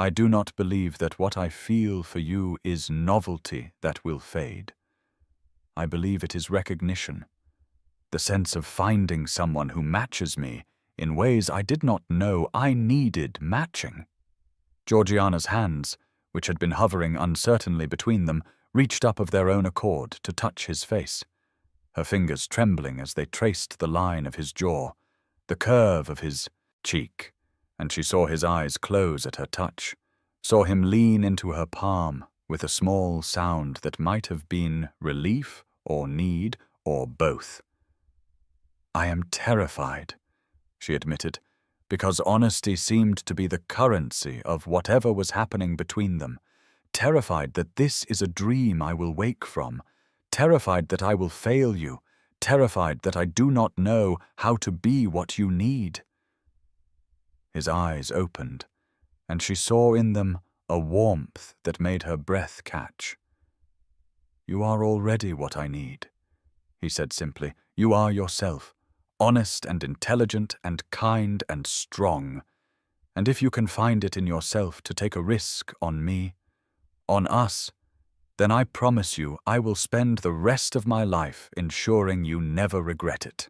I do not believe that what I feel for you is novelty that will fade. I believe it is recognition, the sense of finding someone who matches me in ways I did not know I needed matching." Georgiana's hands, which had been hovering uncertainly between them, reached up of their own accord to touch his face, her fingers trembling as they traced the line of his jaw, the curve of his cheek, and she saw his eyes close at her touch, saw him lean into her palm with a small sound that might have been relief or need or both. "I am terrified," she admitted, because honesty seemed to be the currency of whatever was happening between them. "Terrified that this is a dream I will wake from, terrified that I will fail you, terrified that I do not know how to be what you need." His eyes opened, and she saw in them a warmth that made her breath catch. "You are already what I need," he said simply. "You are yourself, honest and intelligent and kind and strong. And if you can find it in yourself to take a risk on me, on us, then I promise you I will spend the rest of my life ensuring you never regret it."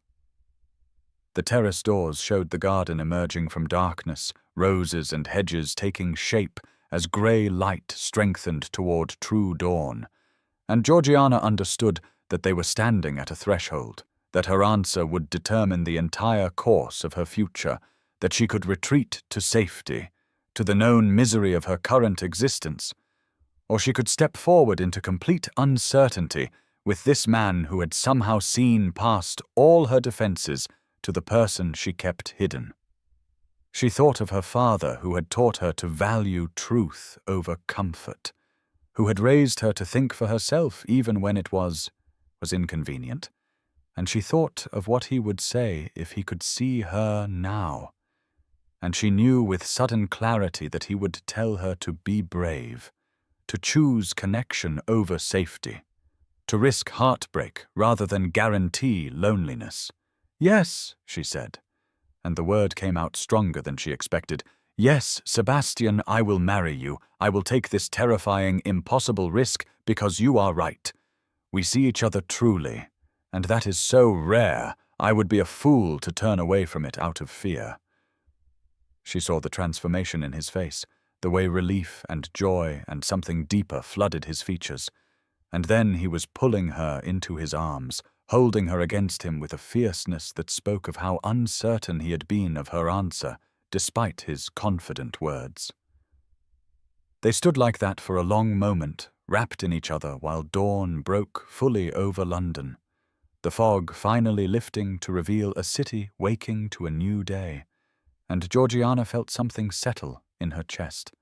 The terrace doors showed the garden emerging from darkness, roses and hedges taking shape as grey light strengthened toward true dawn, and Georgiana understood that they were standing at a threshold, that her answer would determine the entire course of her future, that she could retreat to safety, to the known misery of her current existence, or she could step forward into complete uncertainty with this man who had somehow seen past all her defenses to the person she kept hidden. She thought of her father who had taught her to value truth over comfort, who had raised her to think for herself even when it was inconvenient, and she thought of what he would say if he could see her now, and she knew with sudden clarity that he would tell her to be brave, to choose connection over safety, to risk heartbreak rather than guarantee loneliness. "Yes," she said, and the word came out stronger than she expected. "Yes, Sebastian, I will marry you. I will take this terrifying, impossible risk because you are right. We see each other truly, and that is so rare, I would be a fool to turn away from it out of fear." She saw the transformation in his face, the way relief and joy and something deeper flooded his features, and then he was pulling her into his arms, holding her against him with a fierceness that spoke of how uncertain he had been of her answer, despite his confident words. They stood like that for a long moment, wrapped in each other while dawn broke fully over London, the fog finally lifting to reveal a city waking to a new day, and Georgiana felt something settle in her chest,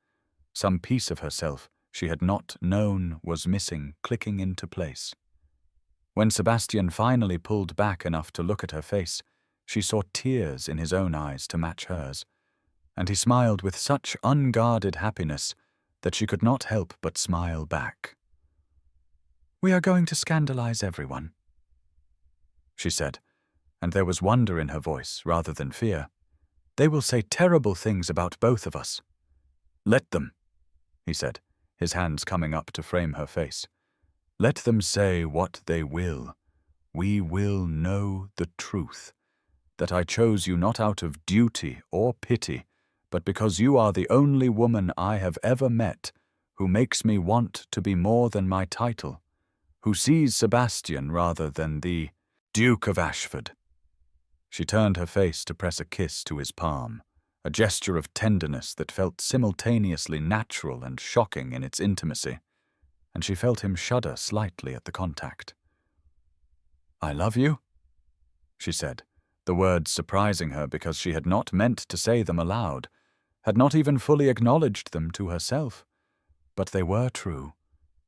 some piece of herself she had not known was missing clicking into place. When Sebastian finally pulled back enough to look at her face, she saw tears in his own eyes to match hers, and he smiled with such unguarded happiness that she could not help but smile back. "We are going to scandalize everyone," she said, and there was wonder in her voice rather than fear. "They will say terrible things about both of us." "Let them," he said, his hands coming up to frame her face. "Let them say what they will. We will know the truth, that I chose you not out of duty or pity, but because you are the only woman I have ever met who makes me want to be more than my title, who sees Sebastian rather than the Duke of Ashford." She turned her face to press a kiss to his palm, a gesture of tenderness that felt simultaneously natural and shocking in its intimacy, and she felt him shudder slightly at the contact. "I love you," she said, the words surprising her because she had not meant to say them aloud, had not even fully acknowledged them to herself. But they were true,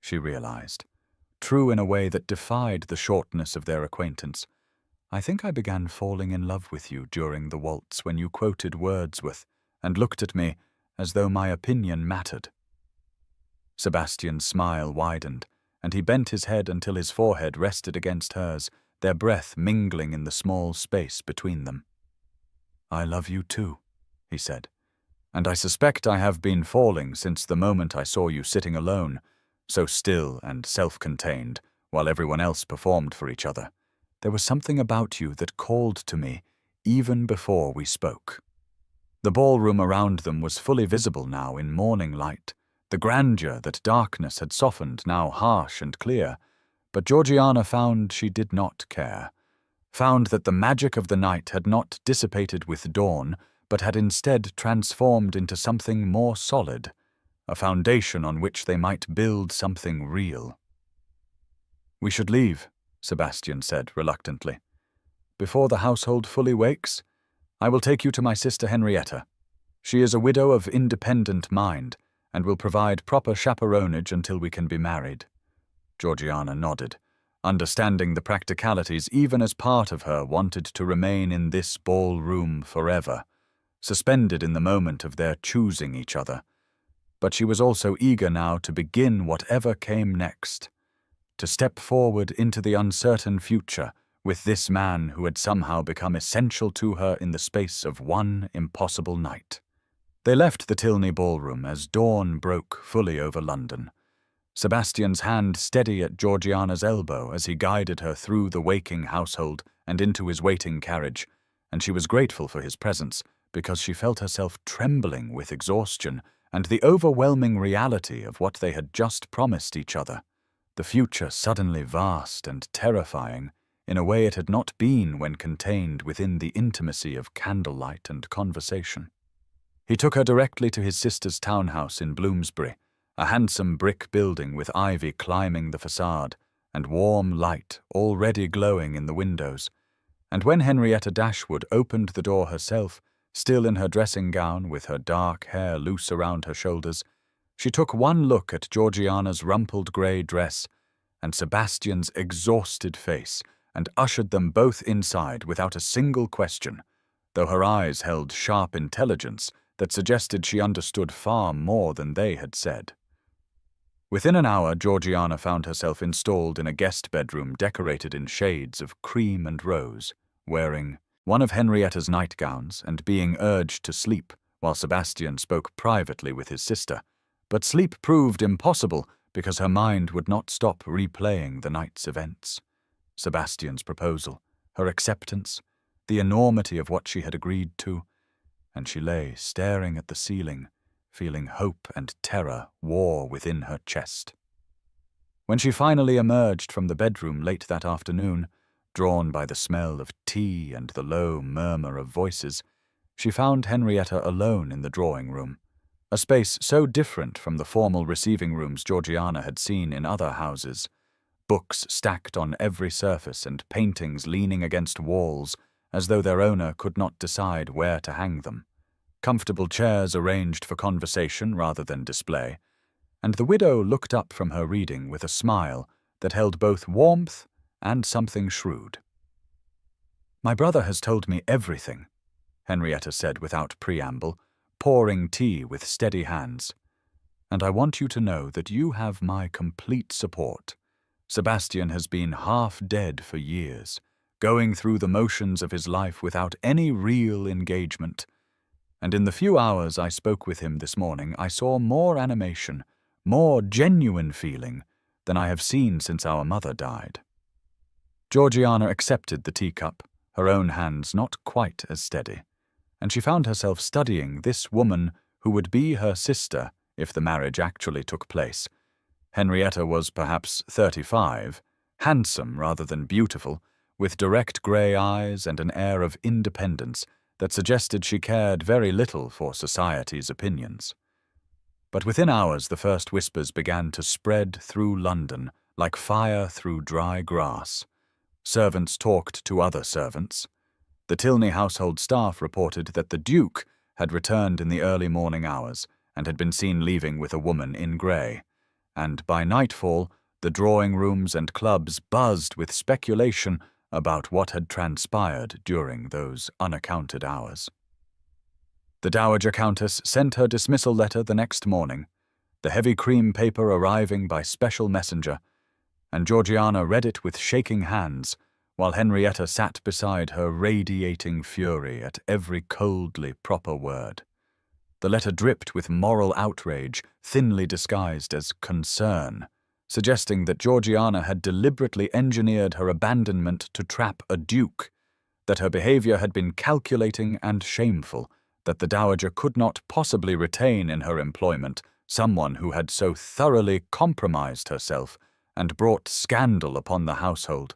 she realized. True in a way that defied the shortness of their acquaintance. I think I began falling in love with you during the waltz when you quoted Wordsworth and looked at me as though my opinion mattered. Sebastian's smile widened, and he bent his head until his forehead rested against hers, their breath mingling in the small space between them. I love you too, he said, and I suspect I have been falling since the moment I saw you sitting alone, so still and self-contained, while everyone else performed for each other. There was something about you that called to me, even before we spoke. The ballroom around them was fully visible now in morning light, the grandeur that darkness had softened now harsh and clear, but Georgiana found she did not care, found that the magic of the night had not dissipated with dawn, but had instead transformed into something more solid, a foundation on which they might build something real. We should leave, Sebastian said reluctantly. Before the household fully wakes, I will take you to my sister Henrietta. She is a widow of independent mind and will provide proper chaperonage until we can be married. Georgiana nodded, understanding the practicalities even as part of her wanted to remain in this ballroom forever, suspended in the moment of their choosing each other. But she was also eager now to begin whatever came next, to step forward into the uncertain future with this man who had somehow become essential to her in the space of one impossible night. They left the Tilney ballroom as dawn broke fully over London, Sebastian's hand steady at Georgiana's elbow as he guided her through the waking household and into his waiting carriage, and she was grateful for his presence because she felt herself trembling with exhaustion and the overwhelming reality of what they had just promised each other, the future suddenly vast and terrifying in a way it had not been when contained within the intimacy of candlelight and conversation. He took her directly to his sister's townhouse in Bloomsbury, a handsome brick building with ivy climbing the facade and warm light already glowing in the windows. And when Henrietta Dashwood opened the door herself, still in her dressing gown with her dark hair loose around her shoulders, she took one look at Georgiana's rumpled grey dress and Sebastian's exhausted face and ushered them both inside without a single question, though her eyes held sharp intelligence that suggested she understood far more than they had said. Within an hour, Georgiana found herself installed in a guest bedroom decorated in shades of cream and rose, wearing one of Henrietta's nightgowns and being urged to sleep while Sebastian spoke privately with his sister. But sleep proved impossible because her mind would not stop replaying the night's events. Sebastian's proposal, her acceptance, the enormity of what she had agreed to, and she lay staring at the ceiling, feeling hope and terror war within her chest. When she finally emerged from the bedroom late that afternoon, drawn by the smell of tea and the low murmur of voices, she found Henrietta alone in the drawing-room, a space so different from the formal receiving rooms Georgiana had seen in other houses, books stacked on every surface and paintings leaning against walls as though their owner could not decide where to hang them, comfortable chairs arranged for conversation rather than display, and the widow looked up from her reading with a smile that held both warmth and something shrewd. "My brother has told me everything," Henrietta said without preamble, pouring tea with steady hands, "and I want you to know that you have my complete support. Sebastian has been half dead for years, going through the motions of his life without any real engagement, and in the few hours I spoke with him this morning I saw more animation, more genuine feeling than I have seen since our mother died." Georgiana accepted the teacup, her own hands not quite as steady, and she found herself studying this woman who would be her sister if the marriage actually took place. Henrietta was perhaps 35, handsome rather than beautiful, with direct grey eyes and an air of independence that suggested she cared very little for society's opinions. But within hours the first whispers began to spread through London like fire through dry grass. Servants talked to other servants. The Tilney household staff reported that the Duke had returned in the early morning hours and had been seen leaving with a woman in grey, and by nightfall the drawing rooms and clubs buzzed with speculation about what had transpired during those unaccounted hours. The Dowager Countess sent her dismissal letter the next morning, the heavy cream paper arriving by special messenger, and Georgiana read it with shaking hands, while Henrietta sat beside her radiating fury at every coldly proper word. The letter dripped with moral outrage, thinly disguised as concern, suggesting that Georgiana had deliberately engineered her abandonment to trap a duke, that her behavior had been calculating and shameful, that the Dowager could not possibly retain in her employment someone who had so thoroughly compromised herself and brought scandal upon the household,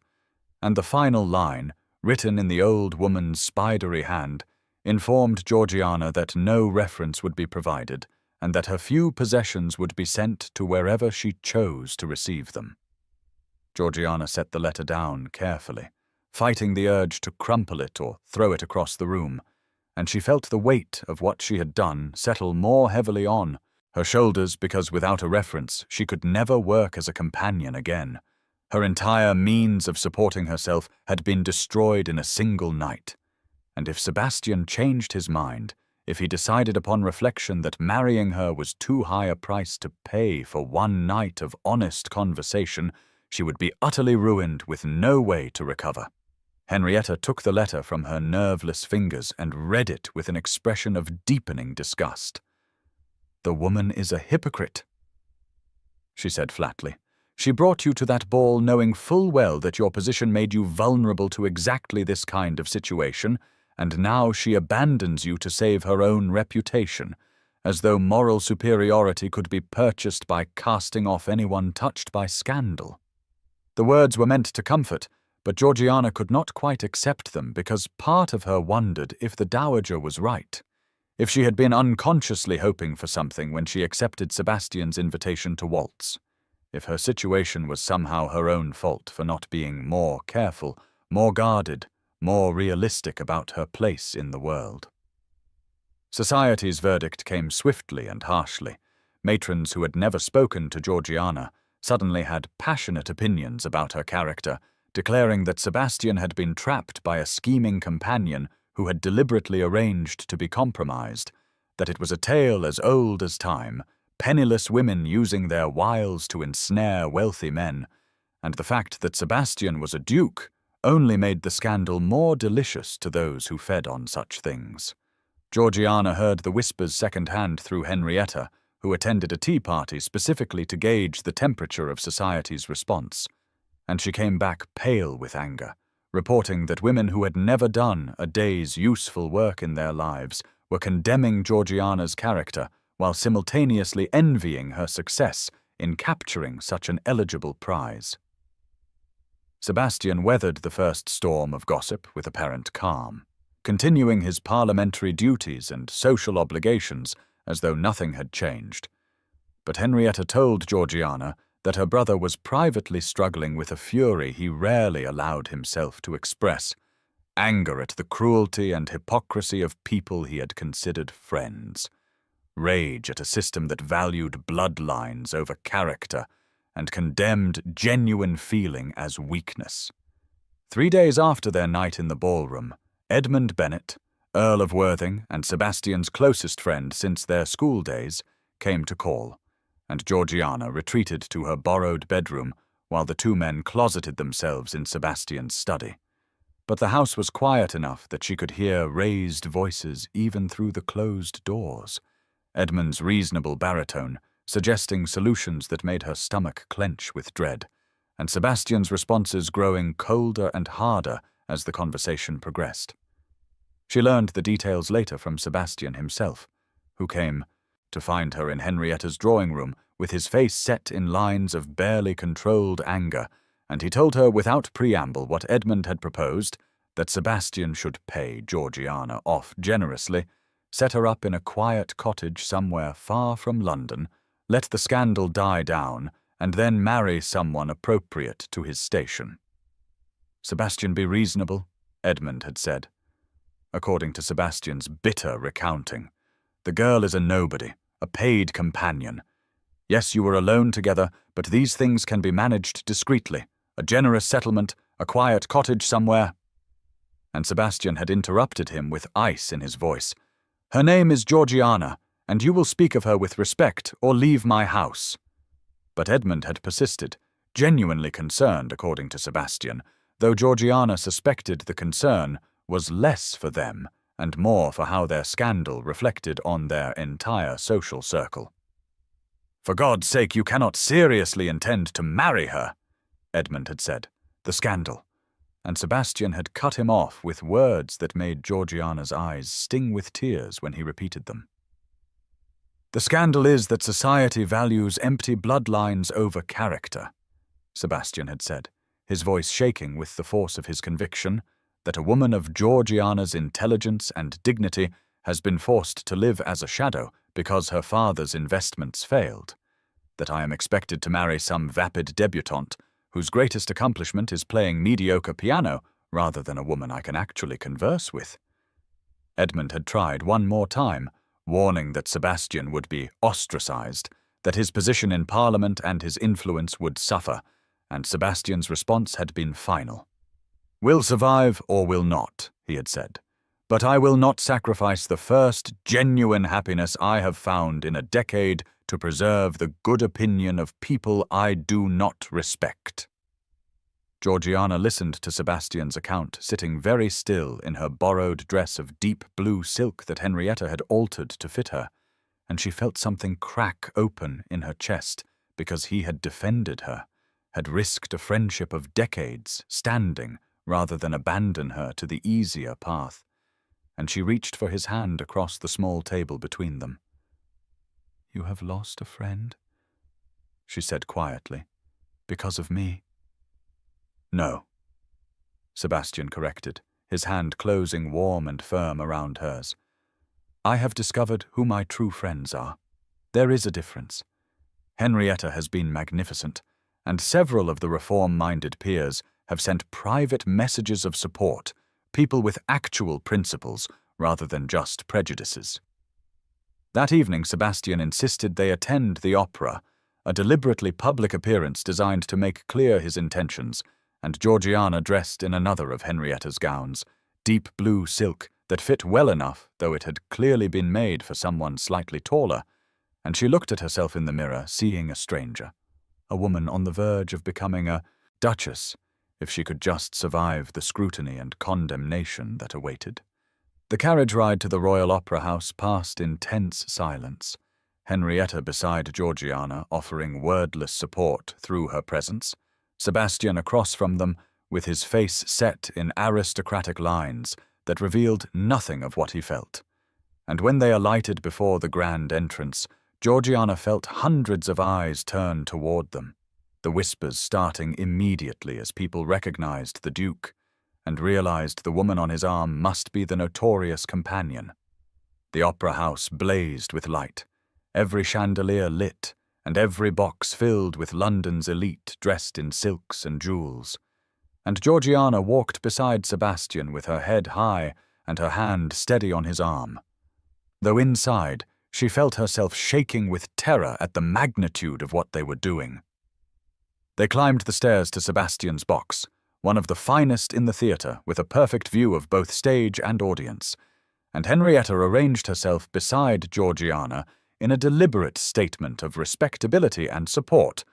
and the final line, written in the old woman's spidery hand, informed Georgiana that no reference would be provided, and that her few possessions would be sent to wherever she chose to receive them. Georgiana set the letter down carefully, fighting the urge to crumple it or throw it across the room, and she felt the weight of what she had done settle more heavily on her shoulders because without a reference she could never work as a companion again. Her entire means of supporting herself had been destroyed in a single night, and if Sebastian changed his mind, if he decided upon reflection that marrying her was too high a price to pay for one night of honest conversation, she would be utterly ruined with no way to recover. Henrietta took the letter from her nerveless fingers and read it with an expression of deepening disgust. "The woman is a hypocrite," she said flatly. "She brought you to that ball knowing full well that your position made you vulnerable to exactly this kind of situation, and now she abandons you to save her own reputation, as though moral superiority could be purchased by casting off anyone touched by scandal." The words were meant to comfort, but Georgiana could not quite accept them because part of her wondered if the Dowager was right, if she had been unconsciously hoping for something when she accepted Sebastian's invitation to waltz, if her situation was somehow her own fault for not being more careful, more guarded, more realistic about her place in the world. Society's verdict came swiftly and harshly. Matrons who had never spoken to Georgiana suddenly had passionate opinions about her character, declaring that Sebastian had been trapped by a scheming companion who had deliberately arranged to be compromised, that it was a tale as old as time, penniless women using their wiles to ensnare wealthy men, and the fact that Sebastian was a duke only made the scandal more delicious to those who fed on such things. Georgiana heard the whispers second-hand through Henrietta, who attended a tea party specifically to gauge the temperature of society's response, and she came back pale with anger, reporting that women who had never done a day's useful work in their lives were condemning Georgiana's character while simultaneously envying her success in capturing such an eligible prize. Sebastian weathered the first storm of gossip with apparent calm, continuing his parliamentary duties and social obligations as though nothing had changed. But Henrietta told Georgiana that her brother was privately struggling with a fury he rarely allowed himself to express, anger at the cruelty and hypocrisy of people he had considered friends, rage at a system that valued bloodlines over character and condemned genuine feeling as weakness. 3 days after their night in the ballroom, Edmund Bennet, Earl of Worthing and Sebastian's closest friend since their school days, came to call, and Georgiana retreated to her borrowed bedroom while the two men closeted themselves in Sebastian's study. But the house was quiet enough that she could hear raised voices even through the closed doors, Edmund's reasonable baritone suggesting solutions that made her stomach clench with dread, and Sebastian's responses growing colder and harder as the conversation progressed. She learned the details later from Sebastian himself, who came to find her in Henrietta's drawing room with his face set in lines of barely controlled anger, and he told her without preamble what Edmund had proposed, that Sebastian should pay Georgiana off generously, set her up in a quiet cottage somewhere far from London, let the scandal die down, and then marry someone appropriate to his station. "Sebastian, be reasonable," Edmund had said. according to Sebastian's bitter recounting. "The girl is a nobody, a paid companion. Yes, you were alone together, but these things can be managed discreetly. A generous settlement, a quiet cottage somewhere." And Sebastian had interrupted him with ice in his voice. "Her name is Georgiana, and you will speak of her with respect or leave my house." But Edmund had persisted, genuinely concerned, according to Sebastian, though Georgiana suspected the concern was less for them and more for how their scandal reflected on their entire social circle. "For God's sake, you cannot seriously intend to marry her," Edmund had said. "The scandal." And Sebastian had cut him off with words that made Georgiana's eyes sting with tears when he repeated them. "The scandal is that society values empty bloodlines over character," Sebastian had said, his voice shaking with the force of his conviction that a woman of Georgiana's intelligence and dignity has been forced to live as a shadow because her father's investments failed, that I am expected to marry some vapid debutante whose greatest accomplishment is playing mediocre piano rather than a woman I can actually converse with. Edmund had tried one more time, warning that Sebastian would be ostracized, that his position in Parliament and his influence would suffer, and Sebastian's response had been final. "Will survive or will not," he had said, "but I will not sacrifice the first genuine happiness I have found in a decade to preserve the good opinion of people I do not respect." Georgiana listened to Sebastian's account, sitting very still in her borrowed dress of deep blue silk that Henrietta had altered to fit her, and she felt something crack open in her chest because he had defended her, had risked a friendship of decades, standing rather than abandon her to the easier path, and she reached for his hand across the small table between them. "You have lost a friend," she said quietly, "because of me." "No," Sebastian corrected, his hand closing warm and firm around hers. "I have discovered who my true friends are. There is a difference. Henrietta has been magnificent, and several of the reform-minded peers have sent private messages of support, people with actual principles rather than just prejudices." That evening, Sebastian insisted they attend the opera, a deliberately public appearance designed to make clear his intentions, and Georgiana dressed in another of Henrietta's gowns, deep blue silk that fit well enough, though it had clearly been made for someone slightly taller, and she looked at herself in the mirror, seeing a stranger, a woman on the verge of becoming a duchess, if she could just survive the scrutiny and condemnation that awaited. The carriage ride to the Royal Opera House passed in tense silence, Henrietta beside Georgiana offering wordless support through her presence, Sebastian across from them with his face set in aristocratic lines that revealed nothing of what he felt. And when they alighted before the grand entrance, Georgiana felt hundreds of eyes turn toward them, the whispers starting immediately as people recognized the Duke and realized the woman on his arm must be the notorious companion. The opera house blazed with light, every chandelier lit, and every box filled with London's elite dressed in silks and jewels. And Georgiana walked beside Sebastian with her head high and her hand steady on his arm, though inside she felt herself shaking with terror at the magnitude of what they were doing. They climbed the stairs to Sebastian's box, one of the finest in the theatre, with a perfect view of both stage and audience, and Henrietta arranged herself beside Georgiana in a deliberate statement of respectability and support,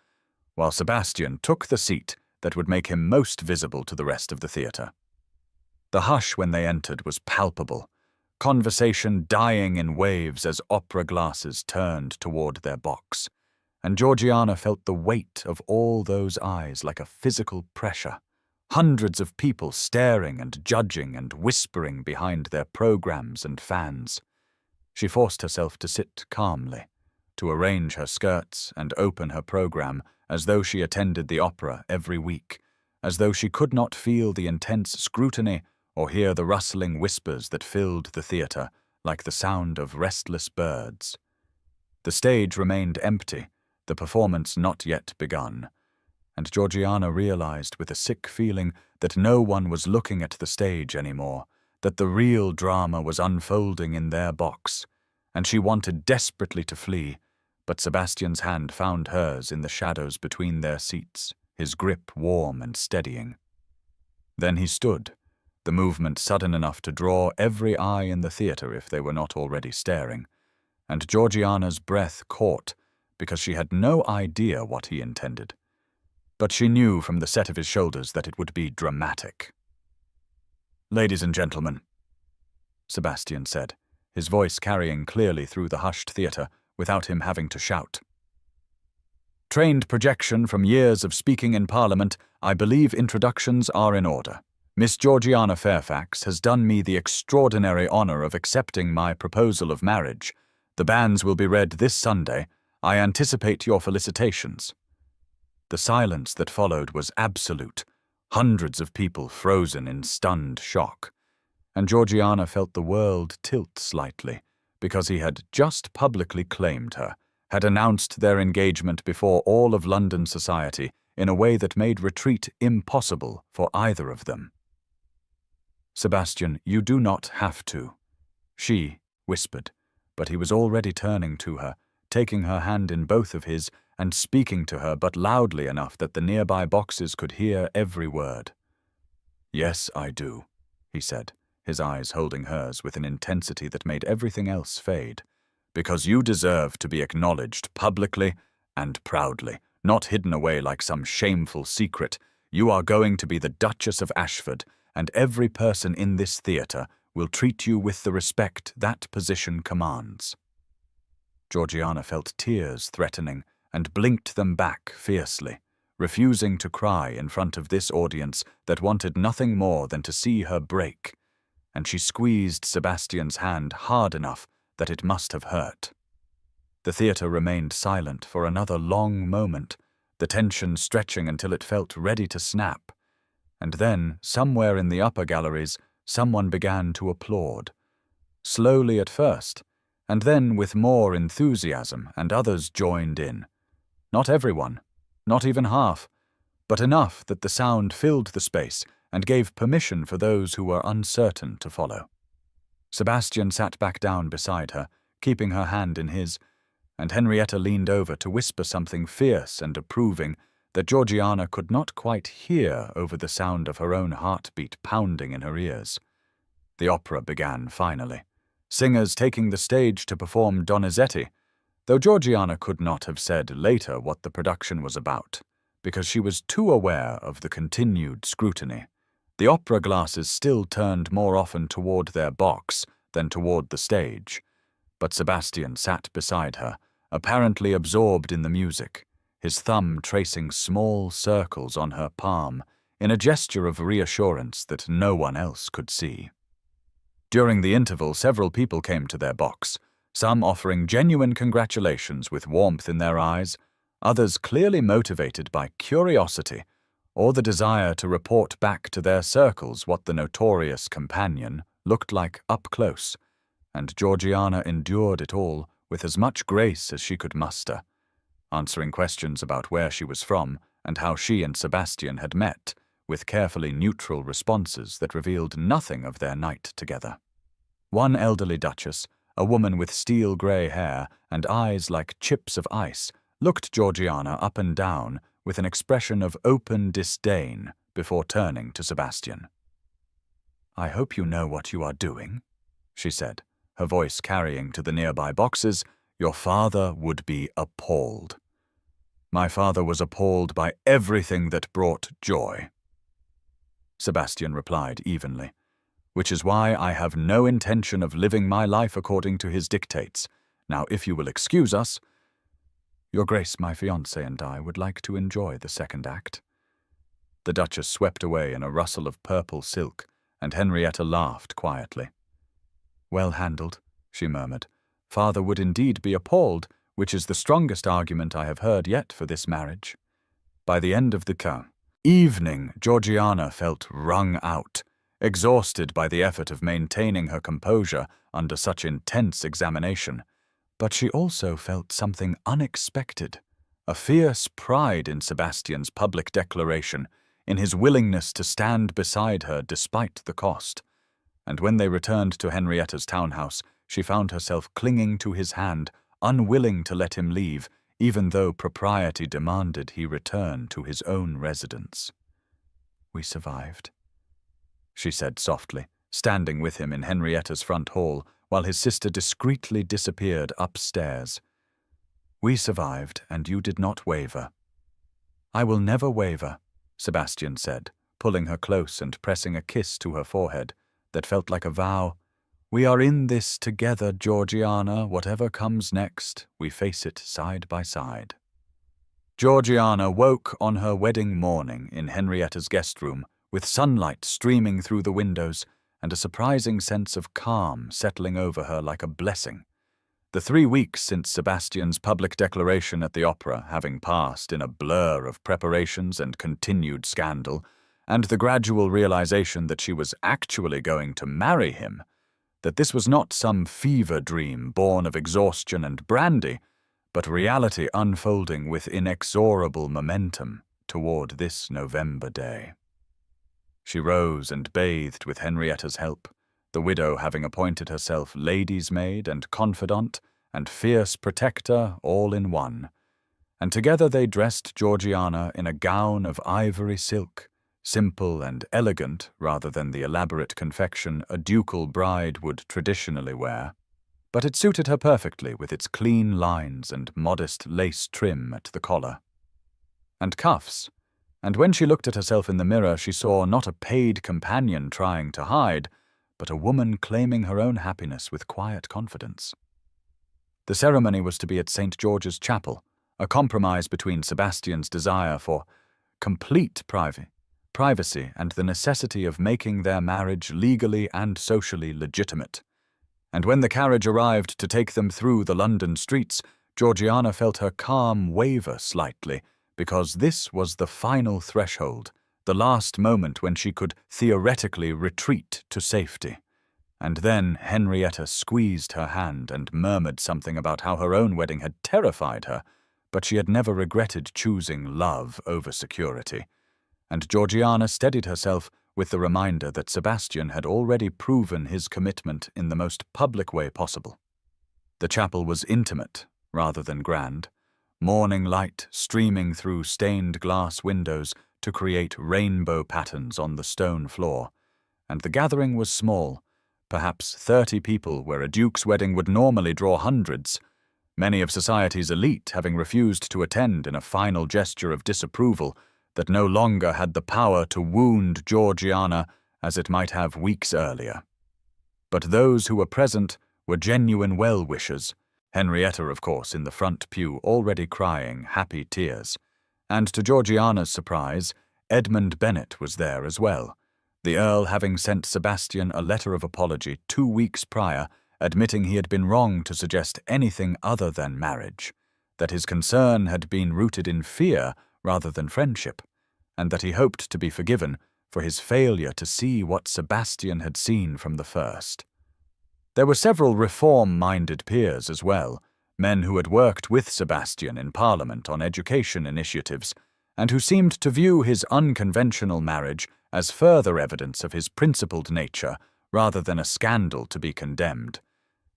while Sebastian took the seat that would make him most visible to the rest of the theatre. The hush when they entered was palpable, conversation dying in waves as opera glasses turned toward their box, and Georgiana felt the weight of all those eyes like a physical pressure. Hundreds of people staring and judging and whispering behind their programs and fans. She forced herself to sit calmly, to arrange her skirts and open her program as though she attended the opera every week, as though she could not feel the intense scrutiny or hear the rustling whispers that filled the theatre like the sound of restless birds. The stage remained empty, the performance not yet begun, and Georgiana realized with a sick feeling that no one was looking at the stage anymore, that the real drama was unfolding in their box, and she wanted desperately to flee, but Sebastian's hand found hers in the shadows between their seats, his grip warm and steadying. Then he stood, the movement sudden enough to draw every eye in the theatre if they were not already staring, and Georgiana's breath caught because she had no idea what he intended. But she knew from the set of his shoulders that it would be dramatic. "Ladies and gentlemen," Sebastian said, his voice carrying clearly through the hushed theatre without him having to shout. "Trained projection from years of speaking in Parliament, I believe introductions are in order. Miss Georgiana Fairfax has done me the extraordinary honor of accepting my proposal of marriage. The banns will be read this Sunday. I anticipate your felicitations." The silence that followed was absolute, hundreds of people frozen in stunned shock, and Georgiana felt the world tilt slightly, because he had just publicly claimed her, had announced their engagement before all of London society in a way that made retreat impossible for either of them. "Sebastian, you do not have to," she whispered, but he was already turning to her, taking her hand in both of his and speaking to her but loudly enough that the nearby boxes could hear every word. "Yes, I do," he said, his eyes holding hers with an intensity that made everything else fade, "because you deserve to be acknowledged publicly and proudly, not hidden away like some shameful secret. You are going to be the Duchess of Ashford, and every person in this theatre will treat you with the respect that position commands." Georgiana felt tears threatening and blinked them back fiercely, refusing to cry in front of this audience that wanted nothing more than to see her break, and she squeezed Sebastian's hand hard enough that it must have hurt. The theatre remained silent for another long moment, the tension stretching until it felt ready to snap, and then, somewhere in the upper galleries, someone began to applaud. Slowly at first, and then with more enthusiasm, and others joined in. Not everyone, not even half, but enough that the sound filled the space and gave permission for those who were uncertain to follow. Sebastian sat back down beside her, keeping her hand in his, and Henrietta leaned over to whisper something fierce and approving that Georgiana could not quite hear over the sound of her own heartbeat pounding in her ears. The opera began finally, singers taking the stage to perform Donizetti, though Georgiana could not have said later what the production was about, because she was too aware of the continued scrutiny. The opera glasses still turned more often toward their box than toward the stage, but Sebastian sat beside her, apparently absorbed in the music, his thumb tracing small circles on her palm in a gesture of reassurance that no one else could see. During the interval, several people came to their box, some offering genuine congratulations with warmth in their eyes, others clearly motivated by curiosity or the desire to report back to their circles what the notorious companion looked like up close, and Georgiana endured it all with as much grace as she could muster, answering questions about where she was from and how she and Sebastian had met, with carefully neutral responses that revealed nothing of their night together. One elderly duchess, a woman with steel-grey hair and eyes like chips of ice, looked Georgiana up and down with an expression of open disdain before turning to Sebastian. "I hope you know what you are doing," she said, her voice carrying to the nearby boxes. "Your father would be appalled." "My father was appalled by everything that brought joy," Sebastian replied evenly, "which is why I have no intention of living my life according to his dictates. Now, if you will excuse us—" "Your Grace, my fiancé and I would like to enjoy the second act." The Duchess swept away in a rustle of purple silk, and Henrietta laughed quietly. "Well handled," she murmured. "Father would indeed be appalled, which is the strongest argument I have heard yet for this marriage." By the end of the evening, Georgiana felt wrung out, exhausted by the effort of maintaining her composure under such intense examination. But she also felt something unexpected, a fierce pride in Sebastian's public declaration, in his willingness to stand beside her despite the cost. and when they returned to Henrietta's townhouse, she found herself clinging to his hand, unwilling to let him leave, even though propriety demanded he return to his own residence. "We survived," she said softly, standing with him in Henrietta's front hall, while his sister discreetly disappeared upstairs. "We survived, and you did not waver." "I will never waver," Sebastian said, pulling her close and pressing a kiss to her forehead that felt like a vow. "We are in this together, Georgiana. Whatever comes next, we face it side by side." Georgiana woke on her wedding morning in Henrietta's guest room, with sunlight streaming through the windows and a surprising sense of calm settling over her like a blessing. The 3 weeks since Sebastian's public declaration at the opera having passed in a blur of preparations and continued scandal, and the gradual realization that she was actually going to marry him, that this was not some fever dream born of exhaustion and brandy, but reality unfolding with inexorable momentum toward this November day. She rose and bathed with Henrietta's help, the widow having appointed herself lady's maid and confidant and fierce protector all in one, and together they dressed Georgiana in a gown of ivory silk, simple and elegant rather than the elaborate confection a ducal bride would traditionally wear, but it suited her perfectly with its clean lines and modest lace trim at the collar. And cuffs, and when she looked at herself in the mirror she saw not a paid companion trying to hide, but a woman claiming her own happiness with quiet confidence. The ceremony was to be at St. George's Chapel, a compromise between Sebastian's desire for complete privacy and the necessity of making their marriage legally and socially legitimate. And when the carriage arrived to take them through the London streets, Georgiana felt her calm waver slightly, because this was the final threshold, the last moment when she could theoretically retreat to safety. And then Henrietta squeezed her hand and murmured something about how her own wedding had terrified her, but she had never regretted choosing love over security. And Georgiana steadied herself with the reminder that Sebastian had already proven his commitment in the most public way possible. The chapel was intimate rather than grand, morning light streaming through stained glass windows to create rainbow patterns on the stone floor, and the gathering was small, perhaps 30 people where a duke's wedding would normally draw hundreds, many of society's elite having refused to attend in a final gesture of disapproval that no longer had the power to wound Georgiana as it might have weeks earlier. But those who were present were genuine well-wishers, Henrietta, of course, in the front pew already crying happy tears, and to Georgiana's surprise, Edmund Bennet was there as well, the Earl having sent Sebastian a letter of apology 2 weeks prior, admitting he had been wrong to suggest anything other than marriage, that his concern had been rooted in fear rather than friendship, and that he hoped to be forgiven for his failure to see what Sebastian had seen from the first. There were several reform-minded peers as well, men who had worked with Sebastian in Parliament on education initiatives, and who seemed to view his unconventional marriage as further evidence of his principled nature rather than a scandal to be condemned,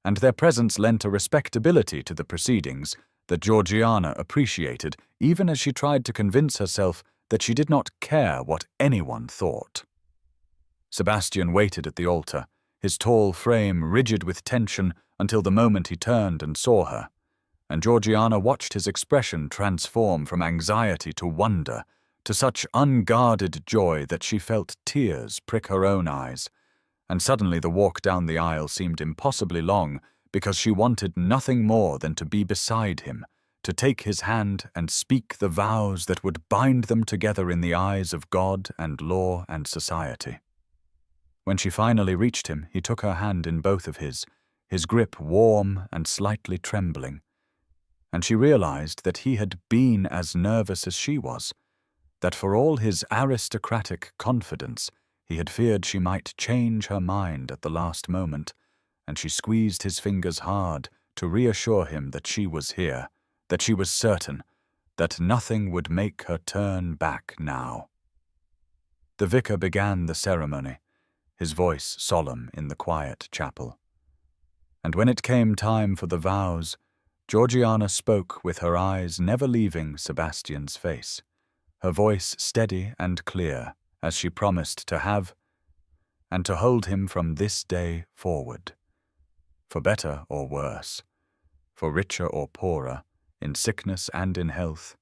and their presence lent a respectability to the proceedings that Georgiana appreciated, even as she tried to convince herself that she did not care what anyone thought. Sebastian waited at the altar, his tall frame rigid with tension until the moment he turned and saw her, and Georgiana watched his expression transform from anxiety to wonder, to such unguarded joy that she felt tears prick her own eyes, and suddenly the walk down the aisle seemed impossibly long because she wanted nothing more than to be beside him, to take his hand and speak the vows that would bind them together in the eyes of God and law and society. When she finally reached him, he took her hand in both of his grip warm and slightly trembling, and she realized that he had been as nervous as she was, that for all his aristocratic confidence, he had feared she might change her mind at the last moment, and she squeezed his fingers hard to reassure him that she was here, that she was certain, that nothing would make her turn back now. The vicar began the ceremony, his voice solemn in the quiet chapel. And when it came time for the vows, Georgiana spoke with her eyes never leaving Sebastian's face, her voice steady and clear as she promised to have and to hold him from this day forward, for better or worse, for richer or poorer, in sickness and in health,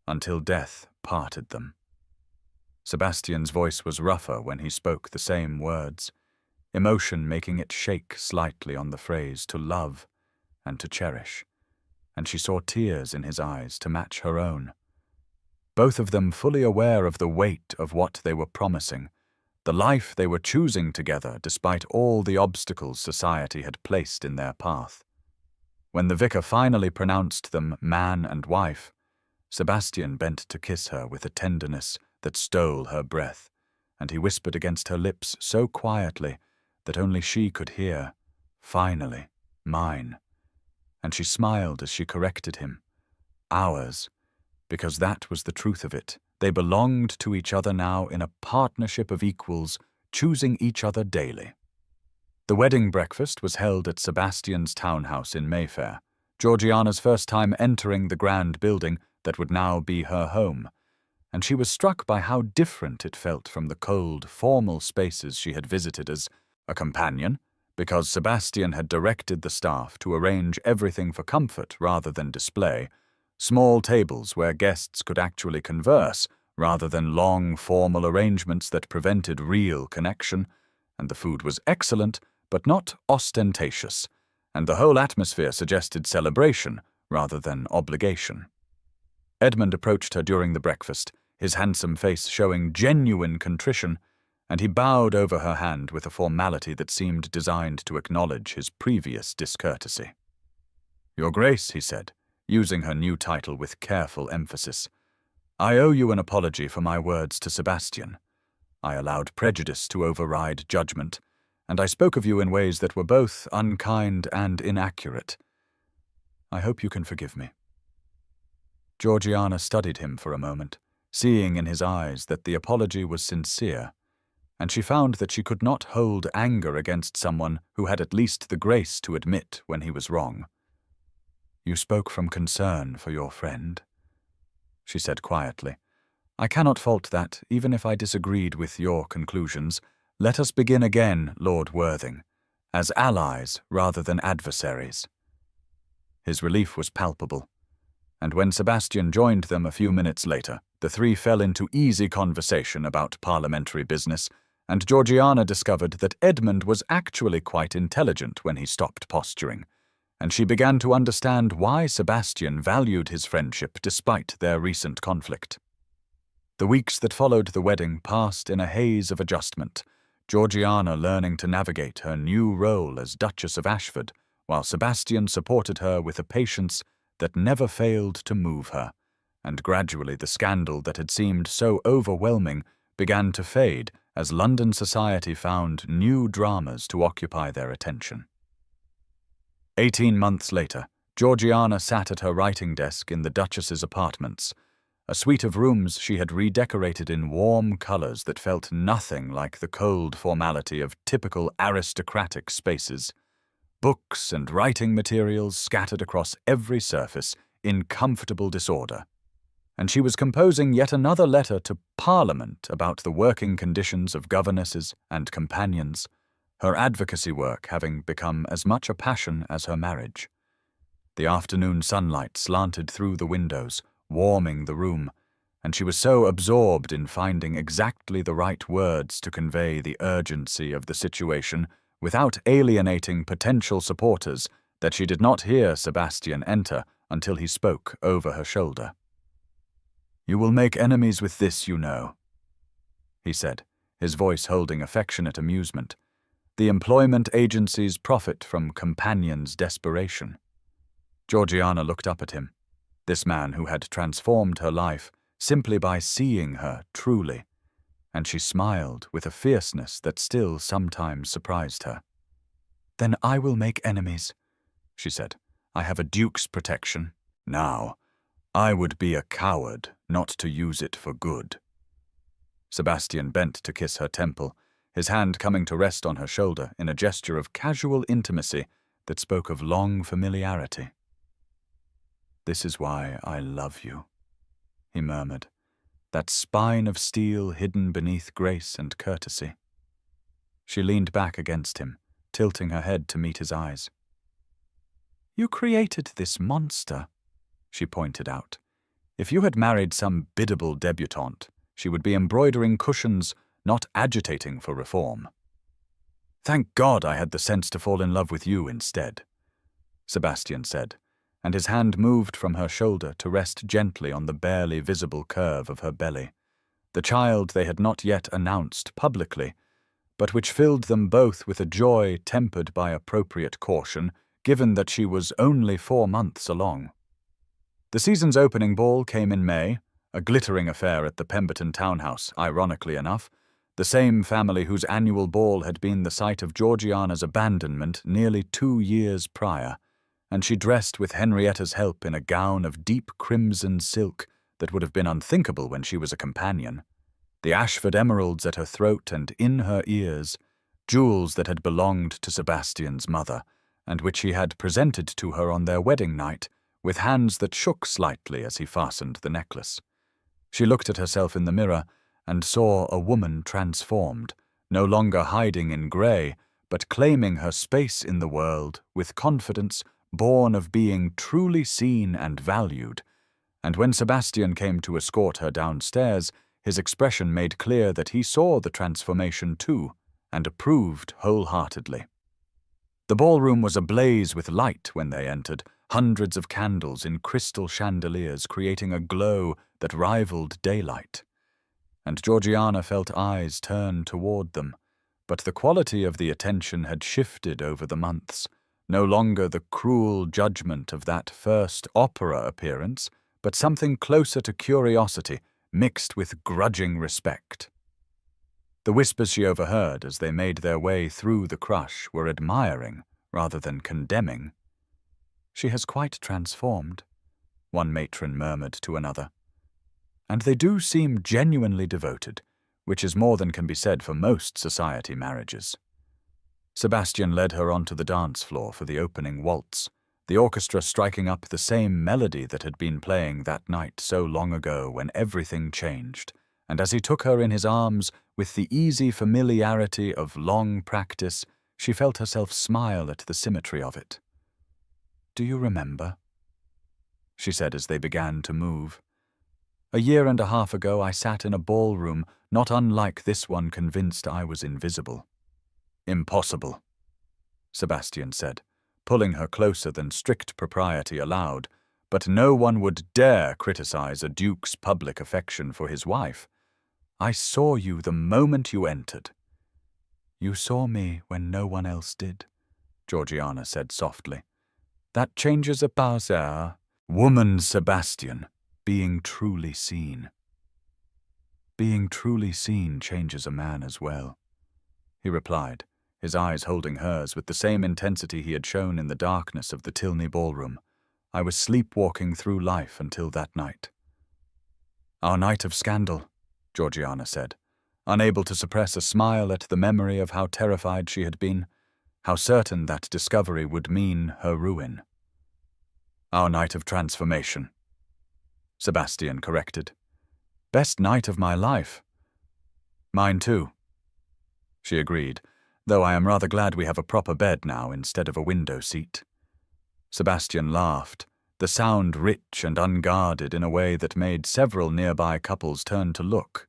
until death parted them. Sebastian's voice was rougher when he spoke the same words, emotion making it shake slightly on the phrase to love and to cherish, and she saw tears in his eyes to match her own. Both of them fully aware of the weight of what they were promising, the life they were choosing together despite all the obstacles society had placed in their path. When the vicar finally pronounced them man and wife, Sebastian bent to kiss her with a tenderness that stole her breath, and he whispered against her lips so quietly that only she could hear, "Finally, mine." And she smiled as she corrected him. Ours, because that was the truth of it. They belonged to each other now in a partnership of equals, choosing each other daily. The wedding breakfast was held at Sebastian's townhouse in Mayfair, Georgiana's first time entering the grand building that would now be her home, and she was struck by how different it felt from the cold, formal spaces she had visited as a companion, because Sebastian had directed the staff to arrange everything for comfort rather than display, small tables where guests could actually converse rather than long, formal arrangements that prevented real connection, and the food was excellent but not ostentatious, and the whole atmosphere suggested celebration rather than obligation. Edmund approached her during the breakfast, his handsome face showing genuine contrition, and he bowed over her hand with a formality that seemed designed to acknowledge his previous discourtesy. "Your Grace," he said, using her new title with careful emphasis, "I owe you an apology for my words to Sebastian. I allowed prejudice to override judgment, and I spoke of you in ways that were both unkind and inaccurate. I hope you can forgive me." Georgiana studied him for a moment, seeing in his eyes that the apology was sincere, and she found that she could not hold anger against someone who had at least the grace to admit when he was wrong. "You spoke from concern for your friend," she said quietly. "I cannot fault that, even if I disagreed with your conclusions. Let us begin again, Lord Worthing, as allies rather than adversaries." His relief was palpable, and when Sebastian joined them a few minutes later, the three fell into easy conversation about parliamentary business, and Georgiana discovered that Edmund was actually quite intelligent when he stopped posturing, and she began to understand why Sebastian valued his friendship despite their recent conflict. The weeks that followed the wedding passed in a haze of adjustment, Georgiana learning to navigate her new role as Duchess of Ashford, while Sebastian supported her with a patience that never failed to move her, and gradually the scandal that had seemed so overwhelming began to fade as London society found new dramas to occupy their attention. 18 months later, Georgiana sat at her writing desk in the Duchess's apartments, a suite of rooms she had redecorated in warm colors that felt nothing like the cold formality of typical aristocratic spaces. Books and writing materials scattered across every surface in comfortable disorder. And she was composing yet another letter to Parliament about the working conditions of governesses and companions, her advocacy work having become as much a passion as her marriage. The afternoon sunlight slanted through the windows, warming the room, and she was so absorbed in finding exactly the right words to convey the urgency of the situation without alienating potential supporters that she did not hear Sebastian enter until he spoke over her shoulder. "You will make enemies with this, you know," he said, his voice holding affectionate amusement. "The employment agencies profit from companions' desperation." Georgiana looked up at him, this man who had transformed her life simply by seeing her truly, and she smiled with a fierceness that still sometimes surprised her. "Then I will make enemies," she said. "I have a duke's protection. Now, I would be a coward not to use it for good." Sebastian bent to kiss her temple, his hand coming to rest on her shoulder in a gesture of casual intimacy that spoke of long familiarity. "This is why I love you," he murmured, that spine of steel hidden beneath grace and courtesy. She leaned back against him, tilting her head to meet his eyes. "You created this monster," she pointed out. "If you had married some biddable debutante, she would be embroidering cushions, not agitating for reform. Thank God I had the sense to fall in love with you instead," Sebastian said, and his hand moved from her shoulder to rest gently on the barely visible curve of her belly, the child they had not yet announced publicly, but which filled them both with a joy tempered by appropriate caution, given that she was only 4 months along. The season's opening ball came in May, a glittering affair at the Pemberton townhouse, ironically enough, the same family whose annual ball had been the site of Georgiana's abandonment nearly 2 years prior, and she dressed with Henrietta's help in a gown of deep crimson silk that would have been unthinkable when she was a companion. The Ashford emeralds at her throat and in her ears, jewels that had belonged to Sebastian's mother, and which he had presented to her on their wedding night, with hands that shook slightly as he fastened the necklace. She looked at herself in the mirror and saw a woman transformed, no longer hiding in grey, but claiming her space in the world with confidence born of being truly seen and valued. And when Sebastian came to escort her downstairs, his expression made clear that he saw the transformation too, and approved wholeheartedly. The ballroom was ablaze with light when they entered, hundreds of candles in crystal chandeliers creating a glow that rivaled daylight. And Georgiana felt eyes turn toward them, but the quality of the attention had shifted over the months, no longer the cruel judgment of that first opera appearance, but something closer to curiosity, mixed with grudging respect. The whispers she overheard as they made their way through the crush were admiring rather than condemning. "She has quite transformed," one matron murmured to another. "And they do seem genuinely devoted, which is more than can be said for most society marriages." Sebastian led her onto the dance floor for the opening waltz, the orchestra striking up the same melody that had been playing that night so long ago when everything changed, and as he took her in his arms with the easy familiarity of long practice, she felt herself smile at the symmetry of it. "Do you remember?" she said as they began to move. "A year and a half ago I sat in a ballroom not unlike this one, convinced I was invisible." "Impossible," Sebastian said, pulling her closer than strict propriety allowed, but no one would dare criticize a duke's public affection for his wife. "I saw you the moment you entered." "You saw me when no one else did," Georgiana said softly. "That changes a parser." "Woman, Sebastian, being truly seen." "Being truly seen changes a man as well," he replied, his eyes holding hers with the same intensity he had shown in the darkness of the Tilney ballroom. "I was sleepwalking through life until that night." "Our night of scandal," Georgiana said, unable to suppress a smile at the memory of how terrified she had been, how certain that discovery would mean her ruin. "Our night of transformation," Sebastian corrected. "Best night of my life." "Mine too," she agreed, "though I am rather glad we have a proper bed now instead of a window seat." Sebastian laughed, the sound rich and unguarded in a way that made several nearby couples turn to look,